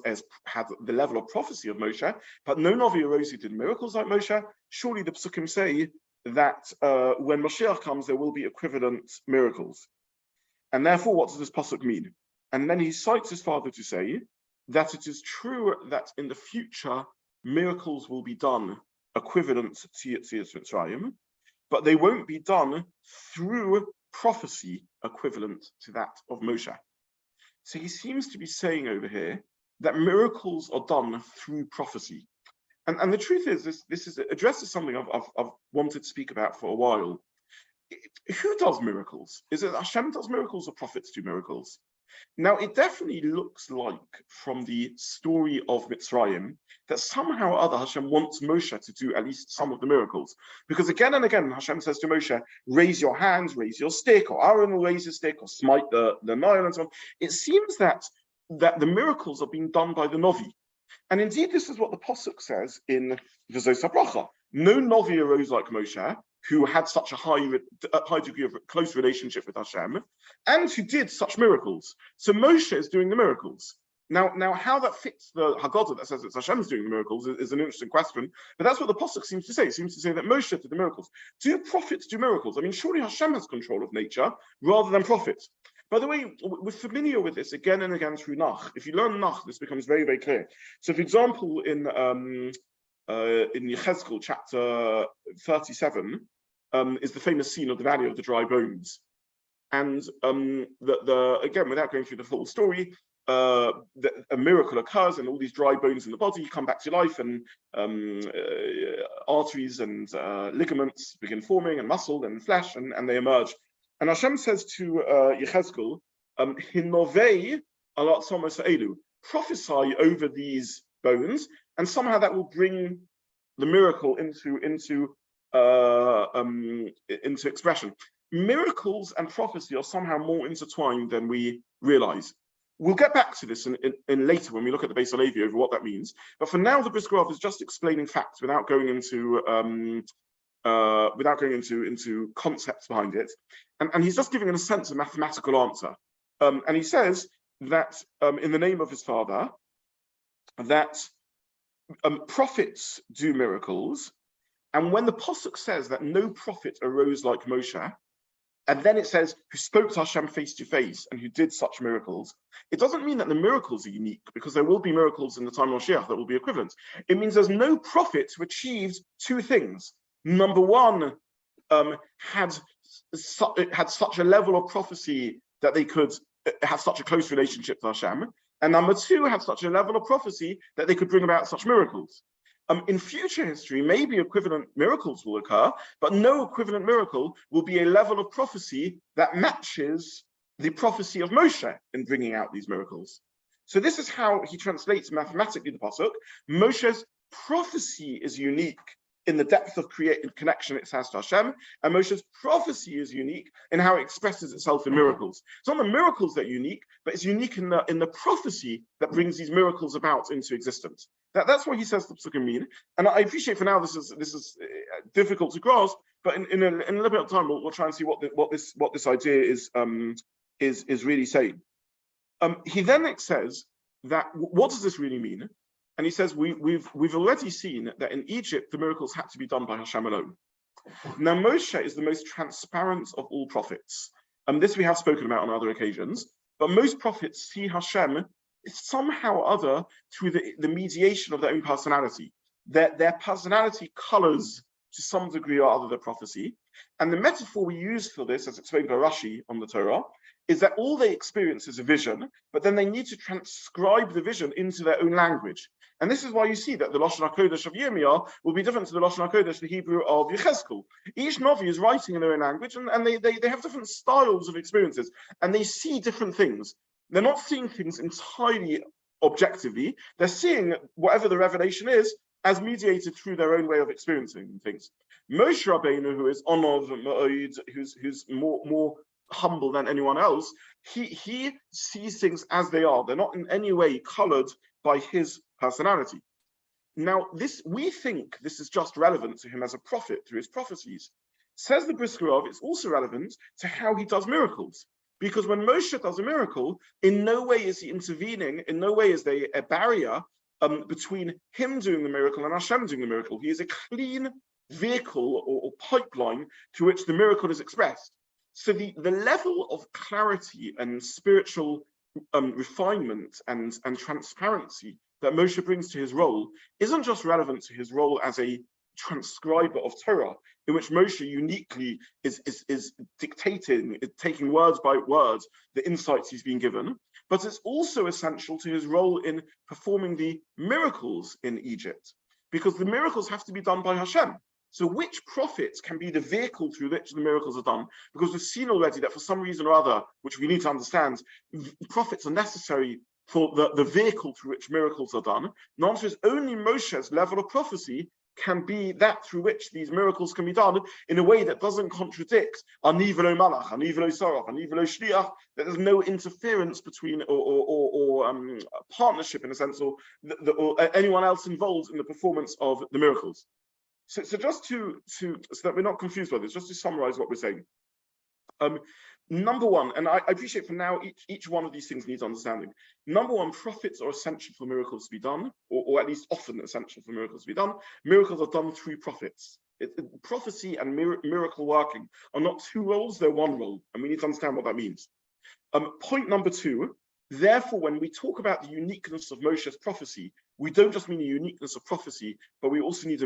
had the level of prophecy of Moshe, but no Novi arose who did miracles like Moshe. Surely the Psukim say that when Mashiach comes, there will be equivalent miracles. And therefore, what does this pasuk mean? And then he cites his father to say that it is true that in the future, miracles will be done equivalent to Yetzias Mitzrayim, but they won't be done through prophecy equivalent to that of Moshe. So he seems to be saying over here that miracles are done through prophecy. And the truth is, this addresses something I've wanted to speak about for a while. Who does miracles? Is it Hashem does miracles or prophets do miracles? Now, it definitely looks like from the story of Mitzrayim that somehow or other Hashem wants Moshe to do at least some of the miracles. Because again and again, Hashem says to Moshe, raise your hands, raise your stick, or Aaron will raise his stick, or smite the Nile, and so on. It seems that the miracles are being done by the Novi. And indeed, this is what the Pasuk says in V'zos HaBracha. No Novi arose like Moshe, who had such a high degree of close relationship with Hashem, and who did such miracles. So Moshe is doing the miracles. Now, how that fits the Haggadah that says it's Hashem is doing the miracles is an interesting question, but that's what the Pasuk seems to say. It seems to say that Moshe did the miracles. Do prophets do miracles? I mean, surely Hashem has control of nature rather than prophets. By the way, we're familiar with this again and again through Nach. If you learn Nach, this becomes very, very clear. So, for example, in Yechezkel chapter 37 is the famous scene of the Valley of the Dry Bones. And again, without going through the full story, a miracle occurs and all these dry bones in the body come back to life, and arteries and ligaments begin forming, and muscle and flesh, and they emerge. And Hashem says to Yechezkel, Hinovei alat somos elu, prophesy over these bones, and somehow that will bring the miracle into expression. Miracles and prophecy are somehow more intertwined than we realize. We'll get back to this in later when we look at the Beis Halevi over what that means. But for now, the Brisker Rav is just explaining facts without going into concepts behind it, and he's just giving in a sense a mathematical answer. And he says that in the name of his father, that prophets do miracles. And when the Pasuk says that no prophet arose like Moshe, and then it says who spoke to Hashem face to face and who did such miracles, it doesn't mean that the miracles are unique, because there will be miracles in the time of Mashiach that will be equivalent. It means there's no prophet who achieved two things. Number one, had such a level of prophecy that they could have such a close relationship to Hashem. And number two, had such a level of prophecy that they could bring about such miracles. In future history, maybe equivalent miracles will occur, but no equivalent miracle will be a level of prophecy that matches the prophecy of Moshe in bringing out these miracles. So this is how he translates mathematically the Pasuk. Moshe's prophecy is unique in the depth of connection it has to Hashem, and Moshe's prophecy is unique in how it expresses itself in miracles. It's not the miracles that are unique, but it's unique in the prophecy that brings these miracles about into existence. That's what he says the Psukim mean. And I appreciate for now this is difficult to grasp, but in a little bit of time we'll try and see what this idea is really saying. He then says that what does this really mean? And he says we've already seen that in Egypt the miracles had to be done by Hashem alone. Now, Moshe is the most transparent of all prophets. This we have spoken about on other occasions, but most prophets see Hashem somehow or other through the mediation of their own personality. Their personality colors to some degree or other their prophecy. And the metaphor we use for this, as explained by Rashi on the Torah, is that all they experience is a vision, but then they need to transcribe the vision into their own language. And this is why you see that the Lashon HaKodesh of Yirmiyah will be different to the Lashon HaKodesh, the Hebrew of Yechezkel. Each Navi is writing in their own language, and they have different styles of experiences, and they see different things. They're not seeing things entirely objectively. They're seeing whatever the revelation is as mediated through their own way of experiencing things. Moshe Rabbeinu, who is Onov Ma'od, who's more humble than anyone else, he sees things as they are. They're not in any way colored by his personality. Now, we think this is just relevant to him as a prophet through his prophecies. Says the Briskerov, it's also relevant to how he does miracles. Because when Moshe does a miracle, in no way is he intervening, in no way is there a barrier between him doing the miracle and Hashem doing the miracle. He is a clean vehicle or pipeline through which the miracle is expressed. So the level of clarity and spiritual refinement and transparency that Moshe brings to his role isn't just relevant to his role as a transcriber of Torah, in which Moshe uniquely is dictating, taking words by words, the insights he's been given, but it's also essential to his role in performing the miracles in Egypt, because the miracles have to be done by Hashem. So which prophets can be the vehicle through which the miracles are done? Because we've seen already that for some reason or other, which we need to understand, prophets are necessary for the vehicle through which miracles are done. The answer is only Moshe's level of prophecy can be that through which these miracles can be done in a way that doesn't contradict Ani v'lo malach, Ani v'lo sarach, Ani v'lo shliach, that there's no interference between or partnership in a sense, or anyone else involved in the performance of the miracles. So just so that we're not confused by this, just to summarize what we're saying. Number one, and I appreciate for now, each one of these things needs understanding. Number one, prophets are essential for miracles to be done, or at least often essential for miracles to be done. Miracles are done through prophets. Prophecy and miracle working are not two roles, they're one role, and we need to understand what that means. Point number two, therefore, when we talk about the uniqueness of Moshe's prophecy, we don't just mean a uniqueness of prophecy, but we also need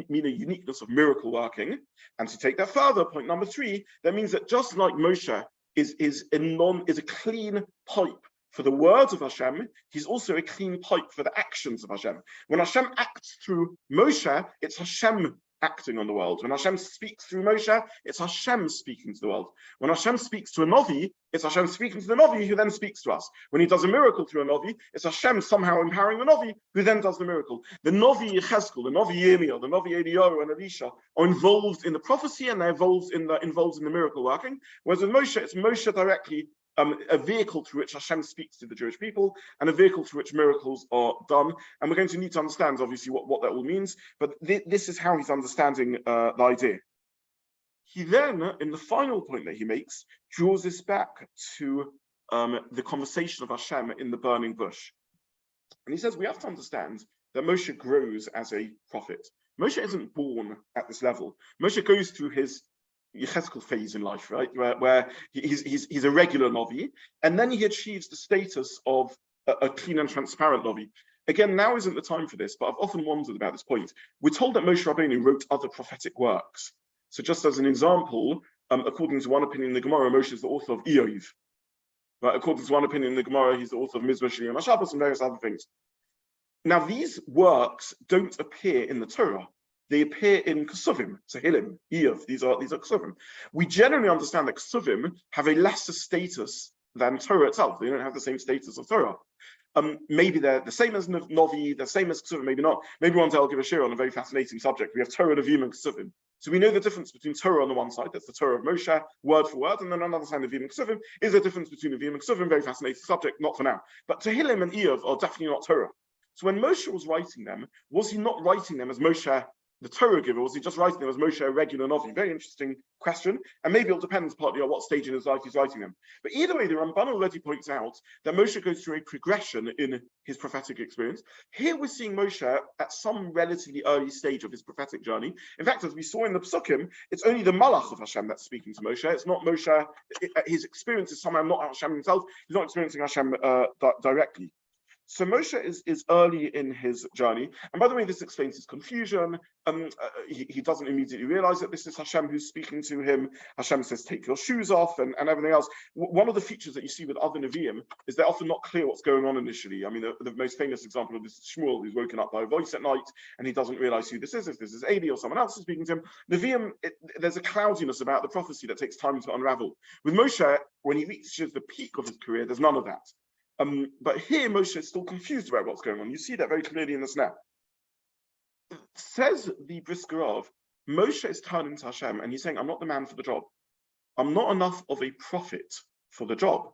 mean a uniqueness of miracle working. And to take that further, point number three, that means that just like Moshe is a clean pipe for the words of Hashem, he's also a clean pipe for the actions of Hashem. When Hashem acts through Moshe, it's Hashem acting on the world. When Hashem speaks through Moshe, it's Hashem speaking to the world. When Hashem speaks to a Navi, it's Hashem speaking to the Navi who then speaks to us. When he does a miracle through a Navi, it's Hashem somehow empowering the Navi who then does the miracle. The Navi Yechezkel, the Navi Yirmiyah, the Navi Eliyahu and Elisha are involved in the prophecy and they're involved in the miracle working. Whereas with Moshe, it's Moshe directly a vehicle through which Hashem speaks to the Jewish people and a vehicle through which miracles are done. And we're going to need to understand, obviously, what that all means. But this is how he's understanding the idea. He then, in the final point that he makes, draws this back to the conversation of Hashem in the burning bush. And he says we have to understand that Moshe grows as a prophet. Moshe isn't born at this level. Moshe goes through his Yechezkel phase in life, right, where he's a regular Navi, and then he achieves the status of a clean and transparent Navi. Again, now isn't the time for this, but I've often wondered about this point. We're told that Moshe Rabbeinu wrote other prophetic works. So just as an example, according to one opinion in the Gemara, Moshe is the author of Iyov. Right? According to one opinion in the Gemara, he's the author of Mizmor Shiri and Shabbos and various other things. Now, these works don't appear in the Torah. They appear in Kesuvim, Tehillim, Iyov. These are Kesuvim. We generally understand that Kesuvim have a lesser status than Torah itself. They don't have the same status of Torah. Maybe they're the same as Novi, the same as Kesuvim, maybe not. Maybe one day I'll give a shir on a very fascinating subject. We have Torah, Neviim, and Kesuvim. So we know the difference between Torah on the one side, that's the Torah of Moshe, word for word, and then on the other side, Neviim and Kesuvim. Is there a difference between Neviim and Kesuvim? Very fascinating subject, not for now. But Tehillim and Iyov are definitely not Torah. So when Moshe was writing them, was he not writing them as Moshe the Torah giver? Was he just writing them as Moshe, a regular Navi? Very interesting question. And maybe it depends partly on what stage in his life he's writing them. But either way, the Ramban already points out that Moshe goes through a progression in his prophetic experience. Here we're seeing Moshe at some relatively early stage of his prophetic journey. In fact, as we saw in the Psukim, it's only the Malach of Hashem that's speaking to Moshe. It's not Moshe. His experience is somehow not Hashem himself. He's not experiencing Hashem directly. So Moshe is early in his journey. And by the way, this explains his confusion. He doesn't immediately realize that this is Hashem who's speaking to him. Hashem says, take your shoes off and everything else. One of the features that you see with other Neviim is they're often not clear what's going on initially. I mean, the most famous example of this is Shmuel, who's woken up by a voice at night and he doesn't realize who this is, if this is Eli or someone else is speaking to him. Neviim, there's a cloudiness about the prophecy that takes time to unravel. With Moshe, when he reaches the peak of his career, there's none of that. But here Moshe is still confused about what's going on. You see that very clearly in the snap. Says the Brisker of, Moshe is turning to Hashem and he's saying, I'm not the man for the job. I'm not enough of a prophet for the job.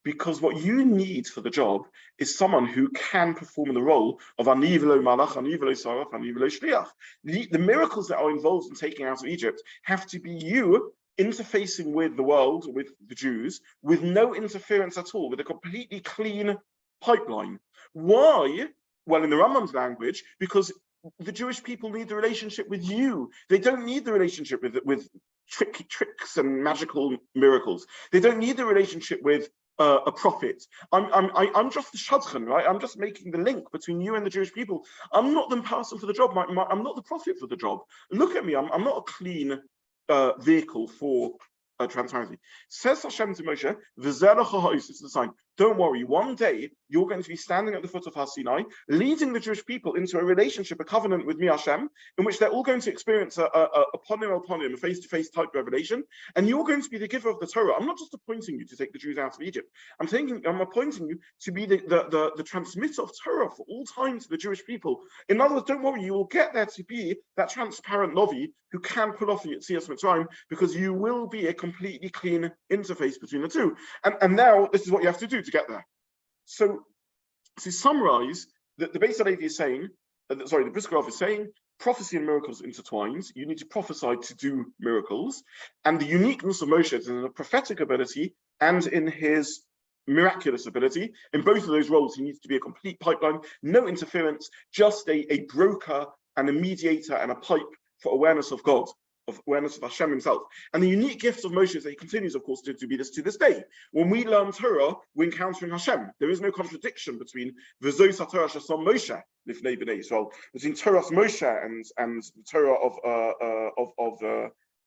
Because what you need for the job is someone who can perform the role of Ani v'lo malach, Ani v'lo sarach, Ani v'lo shliach. The miracles that are involved in taking out of Egypt have to be you interfacing with the world, with the Jews, with no interference at all, with a completely clean pipeline. Why? Well, in the Rambam's language, because the Jewish people need the relationship with you. They don't need the relationship with tricks and magical miracles. They don't need the relationship with a prophet. I'm just the shadchan, right? I'm just making the link between you and the Jewish people. I'm not the person for the job. I'm not the prophet for the job. Look at me. I'm not a clean vehicle for transparency. Says Hashem to Moshe, this is the sign. Don't worry, one day you're going to be standing at the foot of Har Sinai, leading the Jewish people into a relationship, a covenant with me, Hashem, in which they're all going to experience a face-to-face type revelation, and you're going to be the giver of the Torah. I'm not just appointing you to take the Jews out of Egypt. I'm appointing you to be the transmitter of Torah for all time to the Jewish people. In other words, don't worry, you will get there to be that transparent Navi who can pull off the Yetzias Mitzrayim, because you will be a completely clean interface between the two. And now this is what you have to do to get there. So to summarize, the Beis Halevi is saying, the Briskerov is saying, prophecy and miracles intertwined. You need to prophesy to do miracles. And the uniqueness of Moshe is in the prophetic ability and in his miraculous ability. In both of those roles, he needs to be a complete pipeline, no interference, just a broker and a mediator and a pipe for awareness of God, of awareness of Hashem himself. And the unique gift of Moshe is that he continues, of course, to be this to this day. When we learn Torah, we're encountering Hashem. There is no contradiction between V'zos HaTorah Shasam Moshe, Lifnei B'nei Yisrael, between Torah's Moshe and the Torah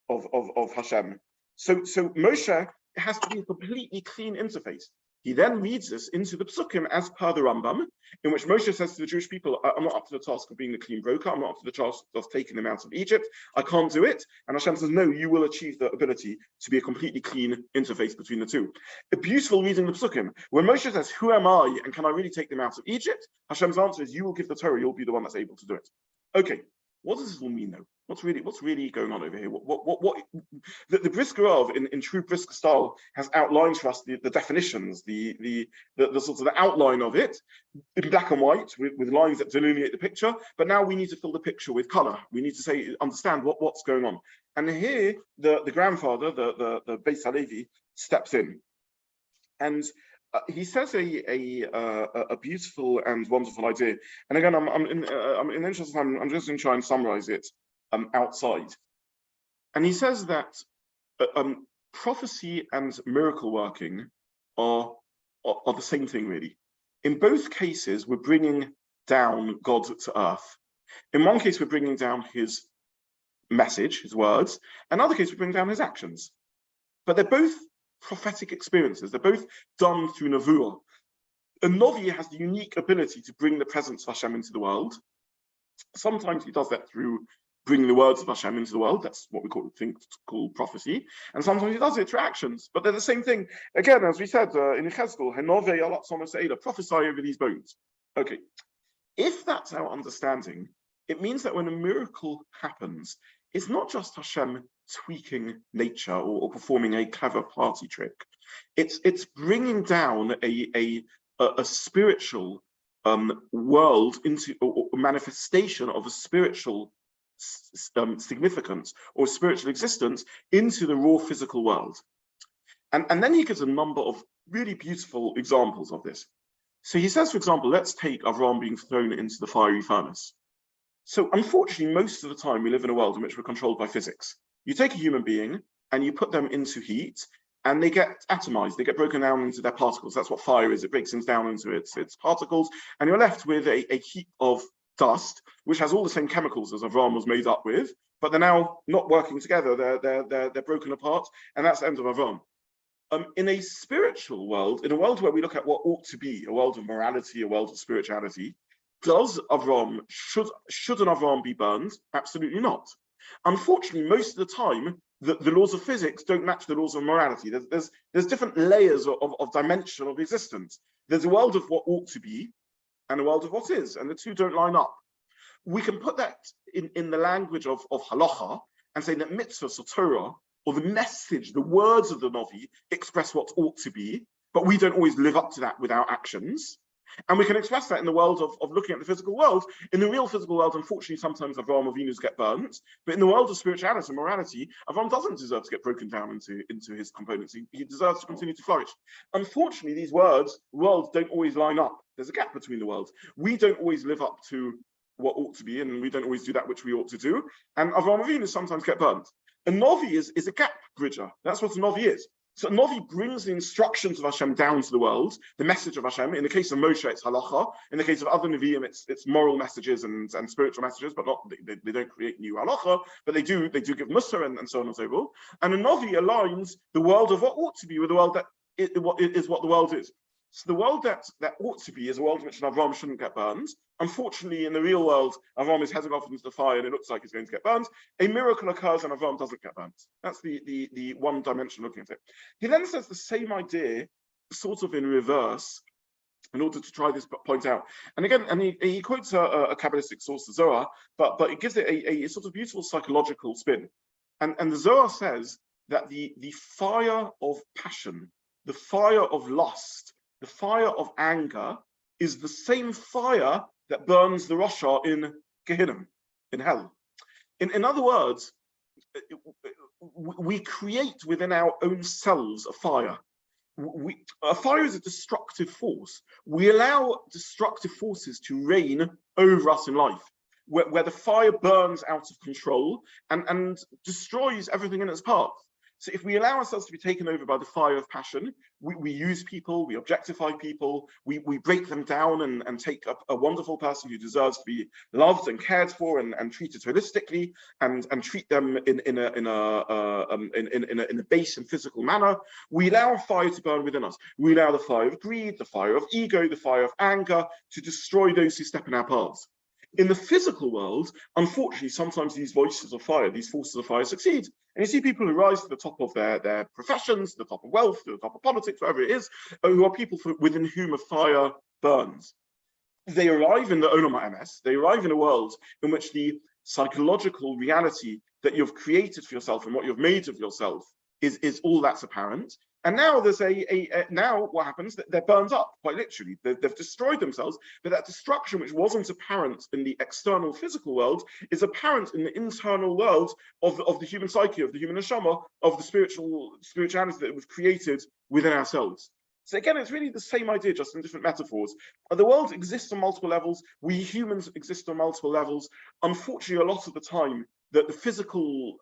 of Hashem. So Moshe has to be a completely clean interface. He then leads us into the Psukim as per the Rambam, in which Moshe says to the Jewish people, I'm not up to the task of being the clean broker, I'm not up to the task of taking them out of Egypt, I can't do it. And Hashem says, no, you will achieve the ability to be a completely clean interface between the two. A beautiful reading of the Psukim. When Moshe says, who am I and can I really take them out of Egypt? Hashem's answer is, you will give the Torah, you'll be the one that's able to do it. Okay, what does this all mean though? What's really going on over here? What the Brisker of in true Brisker style has outlined for us the definitions, the sort of the outline of it in black and white with lines that delineate the picture. But now we need to fill the picture with color. We need to understand what's going on. And here the grandfather, the Beis Halevi, steps in, and he says a beautiful and wonderful idea. And again, I'm in the interest of time, I'm just going to try and summarize it outside. And he says that prophecy and miracle working are the same thing, really. In both cases, we're bringing down God to earth. In one case, we're bringing down his message, his words. In another case, we're bringing down his actions. But they're both prophetic experiences. They're both done through Nevuah. A Navi has the unique ability to bring the presence of Hashem into the world. Sometimes he does that through bringing the words of Hashem into the world. That's what we call prophecy. And sometimes he does it through actions. But they're the same thing. Again, as we said in Yechezkel, prophesy over these bones. Okay. If that's our understanding, it means that when a miracle happens, it's not just Hashem tweaking nature or performing a clever party trick. It's bringing down a spiritual world into a manifestation of a spiritual significance or spiritual existence into the raw physical world. And then he gives a number of really beautiful examples of this. So he says, for example, let's take Avram being thrown into the fiery furnace. So unfortunately, most of the time we live in a world in which we're controlled by physics. You take a human being and you put them into heat, and they get atomized, they get broken down into their particles. That's what fire is. It breaks things down into its particles, and you're left with a heap of dust, which has all the same chemicals as Avram was made up with, but they're now not working together. They're broken apart, and that's the end of Avram. In a spiritual world, in a world where we look at what ought to be, a world of morality, a world of spirituality, should an Avram be burned? Absolutely not. Unfortunately, most of the time, the laws of physics don't match the laws of morality. There's different layers of dimension of existence. There's a world of what ought to be and a world of what is, and the two don't line up. We can put that in the language of halacha and say that mitzvahs or Torah, or the message, the words of the Neviim express what ought to be, but we don't always live up to that with our actions. And we can express that in the world of looking at the physical world. In the real physical world, unfortunately, sometimes Avram Avinu's get burnt. But in the world of spirituality and morality, Avram doesn't deserve to get broken down into his components. He deserves to continue to flourish. Unfortunately, these worlds don't always line up. There's a gap between the worlds. We don't always live up to what ought to be, and we don't always do that which we ought to do. And Avram Avinu sometimes get burnt. A Nevi is a gap bridger. That's what a Nevi is. So a Nevi brings the instructions of Hashem down to the world, the message of Hashem. In the case of Moshe, it's halacha. In the case of other Neviim, it's moral messages and spiritual messages, but not they don't create new halacha, but they do give Musa and so on and so forth. And a Nevi aligns the world of what ought to be with the world that is what the world is. So the world that ought to be is a world in which Avram shouldn't get burned. Unfortunately, in the real world, Avram is heading off into the fire and it looks like he's going to get burned. A miracle occurs and Avram doesn't get burned. That's the one dimension looking at it. He then says the same idea, sort of in reverse, in order to try this point out. And again, he quotes a Kabbalistic source, the Zohar, but it gives it a sort of beautiful psychological spin. And the Zohar says that the fire of passion, the fire of lust, the fire of anger is the same fire that burns the Rasha in Gehinnom, in hell. In other words, we create within our own selves a fire. A fire is a destructive force. We allow destructive forces to reign over us in life, where the fire burns out of control and destroys everything in its path. So if we allow ourselves to be taken over by the fire of passion, we use people, we objectify people, we break them down and take up a wonderful person who deserves to be loved and cared for and treated holistically and treat them in a base and physical manner. We allow fire to burn within us. We allow the fire of greed, the fire of ego, the fire of anger to destroy those who step in our paths. In the physical world, unfortunately, sometimes these voices of fire, these forces of fire succeed. And you see people who rise to the top of their professions, to the top of wealth, to the top of politics, whatever it is, who are people within whom a fire burns. They arrive in the Olam HaEmes, they arrive in a world in which the psychological reality that you've created for yourself and what you've made of yourself is all that's apparent. And now there's now what happens, they're burned up, quite literally. They've destroyed themselves, but that destruction, which wasn't apparent in the external physical world, is apparent in the internal world of the human psyche, of the human neshama, of the spirituality that was created within ourselves. So again, it's really the same idea, just in different metaphors. The world exists on multiple levels. We humans exist on multiple levels. Unfortunately, a lot of the time, that the physical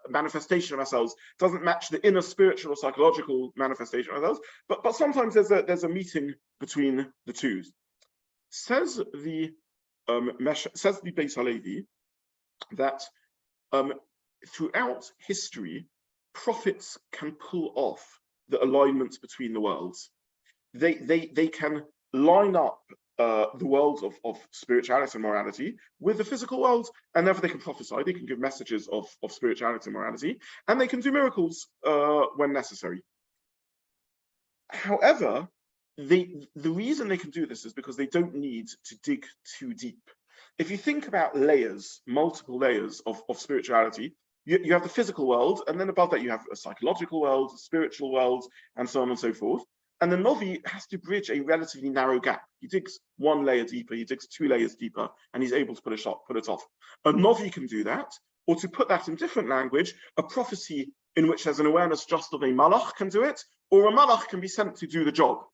manifestation of ourselves doesn't match the inner spiritual or psychological manifestation of ourselves, but sometimes there's a meeting between the two. Says the Beis Halevi that throughout history, prophets can pull off the alignments between the worlds. They can line up the world of spirituality and morality with the physical world, and therefore they can prophesy, they can give messages of spirituality and morality, and they can do miracles when necessary. However, the reason they can do this is because they don't need to dig too deep. If you think about layers, multiple layers of spirituality, you have the physical world, and then above that you have a psychological world, a spiritual world, and so on and so forth. And the Novi has to bridge a relatively narrow gap. He digs 1 layer deeper, he digs 2 layers deeper, and he's able to pull it off. A Novi can do that, or to put that in different language, a prophecy in which there's an awareness just of a malach can do it, or a malach can be sent to do the job.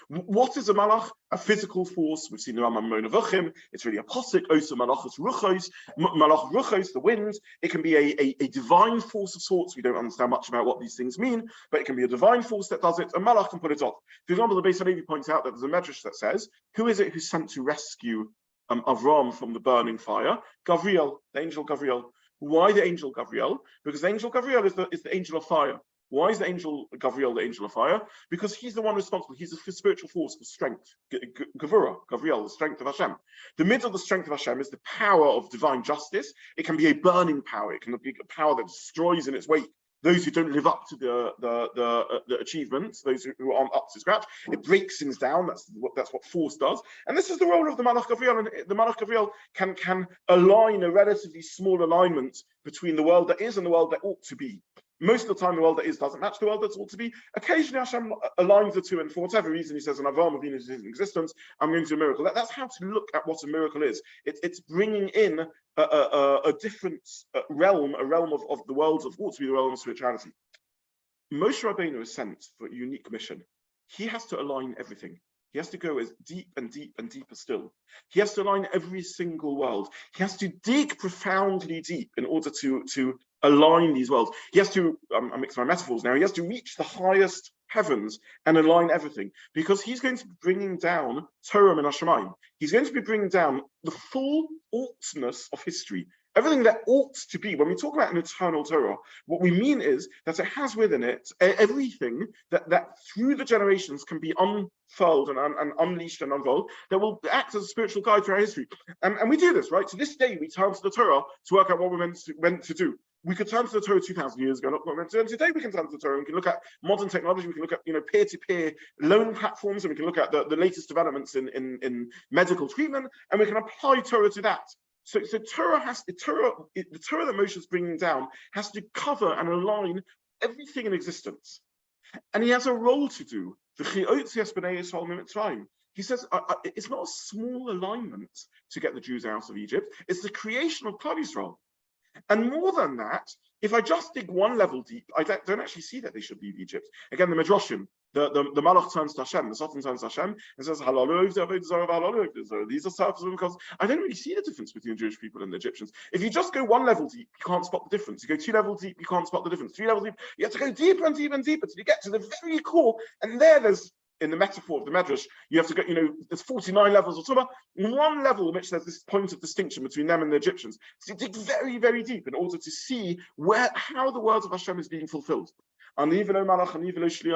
What is a malach? A physical force. We've seen the Rambam Monavuchim. It's really a posik. Osa malachos ruchos, malach ruchos, the wind. It can be a divine force of sorts. We don't understand much about what these things mean, but it can be a divine force that does it. A malach can put it off. For example, the Beis Halevi points out that there's a medrash that says, who is it who's sent to rescue Avram from the burning fire? Gavriel, the angel Gavriel. Why the angel Gavriel? Because the angel Gavriel is the angel of fire. Why is the angel Gavriel the angel of fire? Because he's the one responsible. He's a spiritual force for strength. Gavura, Gavriel, the strength of Hashem. The middle of the strength of Hashem is the power of divine justice. It can be a burning power. It can be a power that destroys in its wake those who don't live up to the achievements, those who aren't up to scratch. It breaks things down. That's what force does. And this is the role of the Malach Gavriel. And the Malach Gavriel can align a relatively small alignment between the world that is and the world that ought to be. Most of the time, the world that is doesn't match the world that ought to be. Occasionally, Hashem aligns the two, and for whatever reason, he says, "An Avram Avinu is in existence. I'm going to do a miracle." That's how to look at what a miracle is. It's bringing in a different realm, a realm of the world of ought to be the realm of spirituality. Moshe Rabbeinu is sent for a unique mission. He has to align everything. He has to go as deep and deep and deeper still. He has to align every single world. He has to dig profoundly deep in order to align these worlds. He has to, I'm mixing my metaphors now, he has to reach the highest heavens and align everything, because he's going to be bringing down Torah min Hashemayim. He's going to be bringing down the full oughtness of history. Everything that ought to be. When we talk about an eternal Torah, what we mean is that it has within it everything that through the generations can be unfurled and unleashed and unfolded, that will act as a spiritual guide through our history. And we do this, right? To this day, we turn to the Torah to work out what we're meant to do. We could turn to the Torah 2,000 years ago, not what we're meant to do. And today we can turn to the Torah. We can look at modern technology. We can look at peer-to-peer loan platforms, and we can look at the latest developments in medical treatment, and we can apply Torah to that. So Torah the Torah that Moshe is bringing down has to cover and align everything in existence, and he has a role to do. Yetzias Mitzrayim. He says it's not a small alignment to get the Jews out of Egypt. It's the creation of Klal Yisrael. And more than that, if I just dig one level deep, I don't actually see that they should leave Egypt. Again, the Midrashim, the Malach turns to Hashem, the Sultan turns to Hashem, and says, these are surface because I don't really see the difference between Jewish people and the Egyptians. If you just go one level deep, you can't spot the difference. You go 2 levels deep, you can't spot the difference. 3 levels deep, you have to go deeper and deeper and deeper till you get to the very core. And there's, in the metaphor of the Medrash, you have to go, there's 49 levels of Tumah, one level in which there's this point of distinction between them and the Egyptians. So you dig very, very deep in order to see how the words of Hashem is being fulfilled. Only Moshe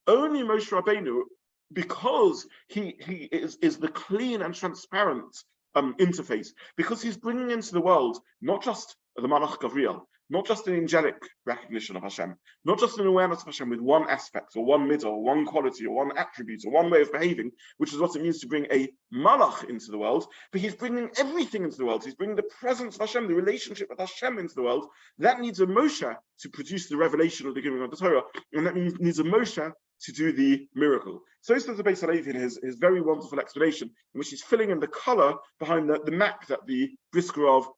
Rabbeinu, because he is the clean and transparent interface, because he's bringing into the world not just the Malach Gavriel, not just an angelic recognition of Hashem, not just an awareness of Hashem with one aspect or one middle or one quality or one attribute or one way of behaving, which is what it means to bring a malach into the world, but he's bringing everything into the world. He's bringing the presence of Hashem, the relationship with Hashem into the world. That needs a Moshe to produce the revelation of the giving of the Torah, and that needs a Moshe to do the miracle. So this is the Beis Halevi in his very wonderful explanation, in which he's filling in the color behind the map that the Briskerov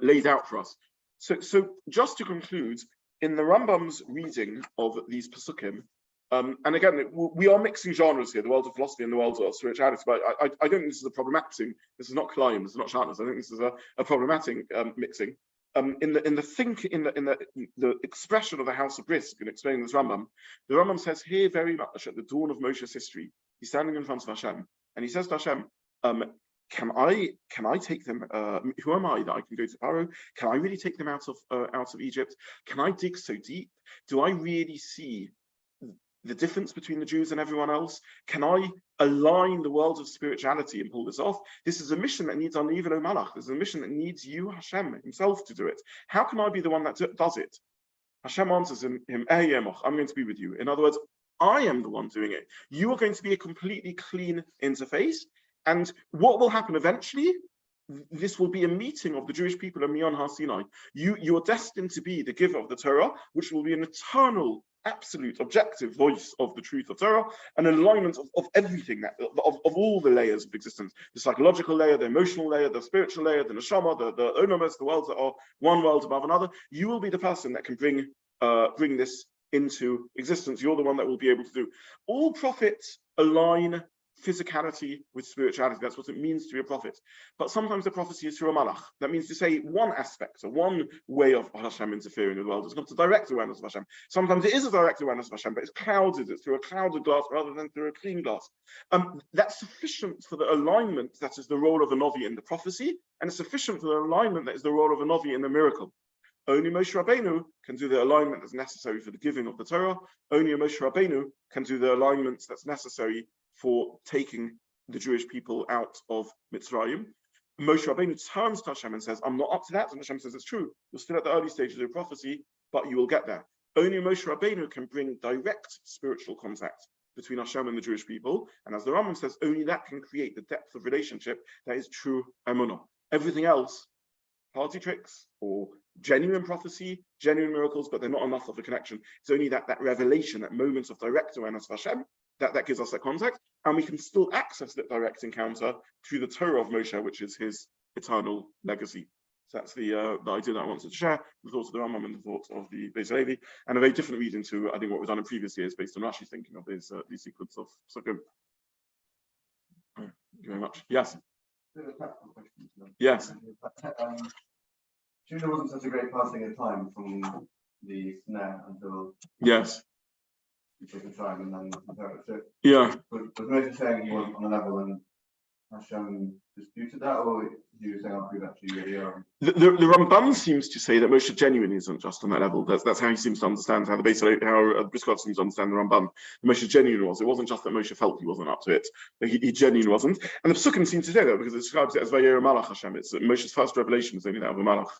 laid out for us. So just to conclude, in the Rambam's reading of these Pesukim, and again, we are mixing genres here, the world of philosophy and the world of spirituality, but I don't think this is a problematic, this is not Klein, this is not Shatnez, I think this is a problematic mixing. In the expression of the House of Brisk in explaining this Rambam, the Rambam says here very much at the dawn of Moshe's history, he's standing in front of Hashem, and he says to Hashem, can I take them? Who am I that I can go to Pharaoh? Can I really take them out of Egypt? Can I dig so deep? Do I really see the difference between the Jews and everyone else? Can I align the world of spirituality and pull this off? This is a mission that needs unevil malach. This is a mission that needs you, Hashem himself, to do it. How can I be the one that does it? Hashem answers him, I'm going to be with you. In other words, I am the one doing it. You are going to be a completely clean interface. And what will happen eventually this will be a meeting of the Jewish people in Mion Har Sinai. You are destined to be the giver of the Torah, which will be an eternal, absolute, objective voice of the truth of Torah, and an alignment of everything, of all the layers of existence: the psychological layer, the emotional layer, the spiritual layer, the neshama, the onomus, the worlds that are one world above another. You will be the person that can bring this into existence. You're the one that will be able to do. All prophets align physicality with spirituality. That's what it means to be a prophet. But sometimes the prophecy is through a malach. That means to say one aspect, or one way of Hashem interfering with the world. It's not a direct awareness of Hashem. Sometimes it is a direct awareness of Hashem, but it's clouded. It's through a clouded glass rather than through a clean glass. That's sufficient for the alignment that is the role of a Novi in the prophecy, and it's sufficient for the alignment that is the role of a Novi in the miracle. Only Moshe Rabbeinu can do the alignment that's necessary for the giving of the Torah. Only Moshe Rabbeinu can do the alignments that's necessary for taking the Jewish people out of Mitzrayim. Moshe Rabbeinu turns to Hashem and says, I'm not up to that. And Hashem says, it's true. You're still at the early stages of prophecy, but you will get there. Only Moshe Rabbeinu can bring direct spiritual contact between Hashem and the Jewish people. And as the Rambam says, only that can create the depth of relationship that is true emunah. Everything else, party tricks or genuine prophecy, genuine miracles, but they're not enough of a connection. It's only that revelation, that moment of direct awareness of Hashem, that gives us that contact, and we can still access that direct encounter through the Torah of Moshe, which is his eternal legacy. So that's the idea that I wanted to share, the thoughts of the Rambam and the thoughts of the Beis Levi, and a very different reading to, I think, what was done in previous years based on Rashi's thinking of these sequence of Sukkim. Thank you very much. Yes. Yes. Judah wasn't such a great passing of time from the snare until yes. he took his time and then so yeah. Was Moshe saying he wasn't on a level and Hashem disputed that, or he was saying I'll prove that to you really early? The Ramban seems to say that Moshe genuinely isn't just on that level. That's how he seems to understand how the Briskov seems to understand the Ramban. Moshe genuinely was. It wasn't just that Moshe felt he wasn't up to it. He genuinely wasn't. And the Psukim seem to say that because it describes it as Vayera Malach Hashem. It's Moshe's first revelation was only that of a Malach.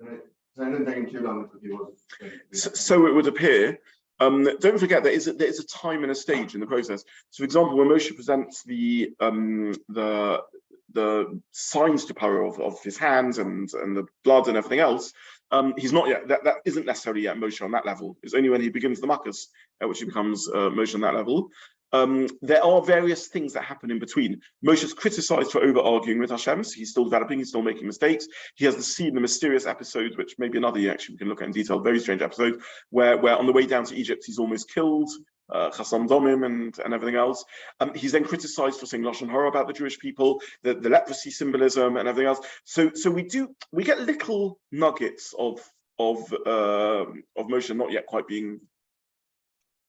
So I didn't take him too long because he was. So it would appear. Don't forget there is a time and a stage in the process. So, for example, when Moshe presents the signs to Pharaoh of his hands and the blood and everything else, he's not yet. That isn't necessarily yet Moshe on that level. It's only when he begins the Makkos at which he becomes Moshe on that level. There are various things that happen in between. Moshe's criticized for over-arguing with Hashem, so he's still developing, he's still making mistakes. He has the mysterious episode, which maybe another year actually we can look at in detail, very strange episode, where on the way down to Egypt, he's almost killed, Chassam Domim and everything else. He's then criticized for saying Lashon Hara about the Jewish people, the leprosy symbolism and everything else. So we get little nuggets of Moshe not yet quite being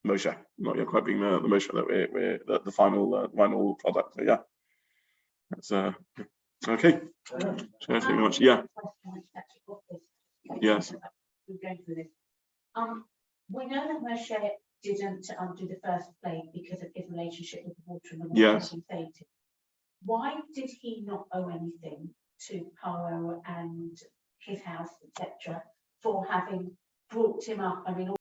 Moshe, not yet quite being the Moshe that we're the final product. So yeah, that's okay. Thank you very much. Yeah. Yes. We're going through this. We know that Moshe didn't do the first plague because of his relationship with the water and the water. Yes. Why did he not owe anything to Pharaoh and his house, etc., for having brought him up? I mean.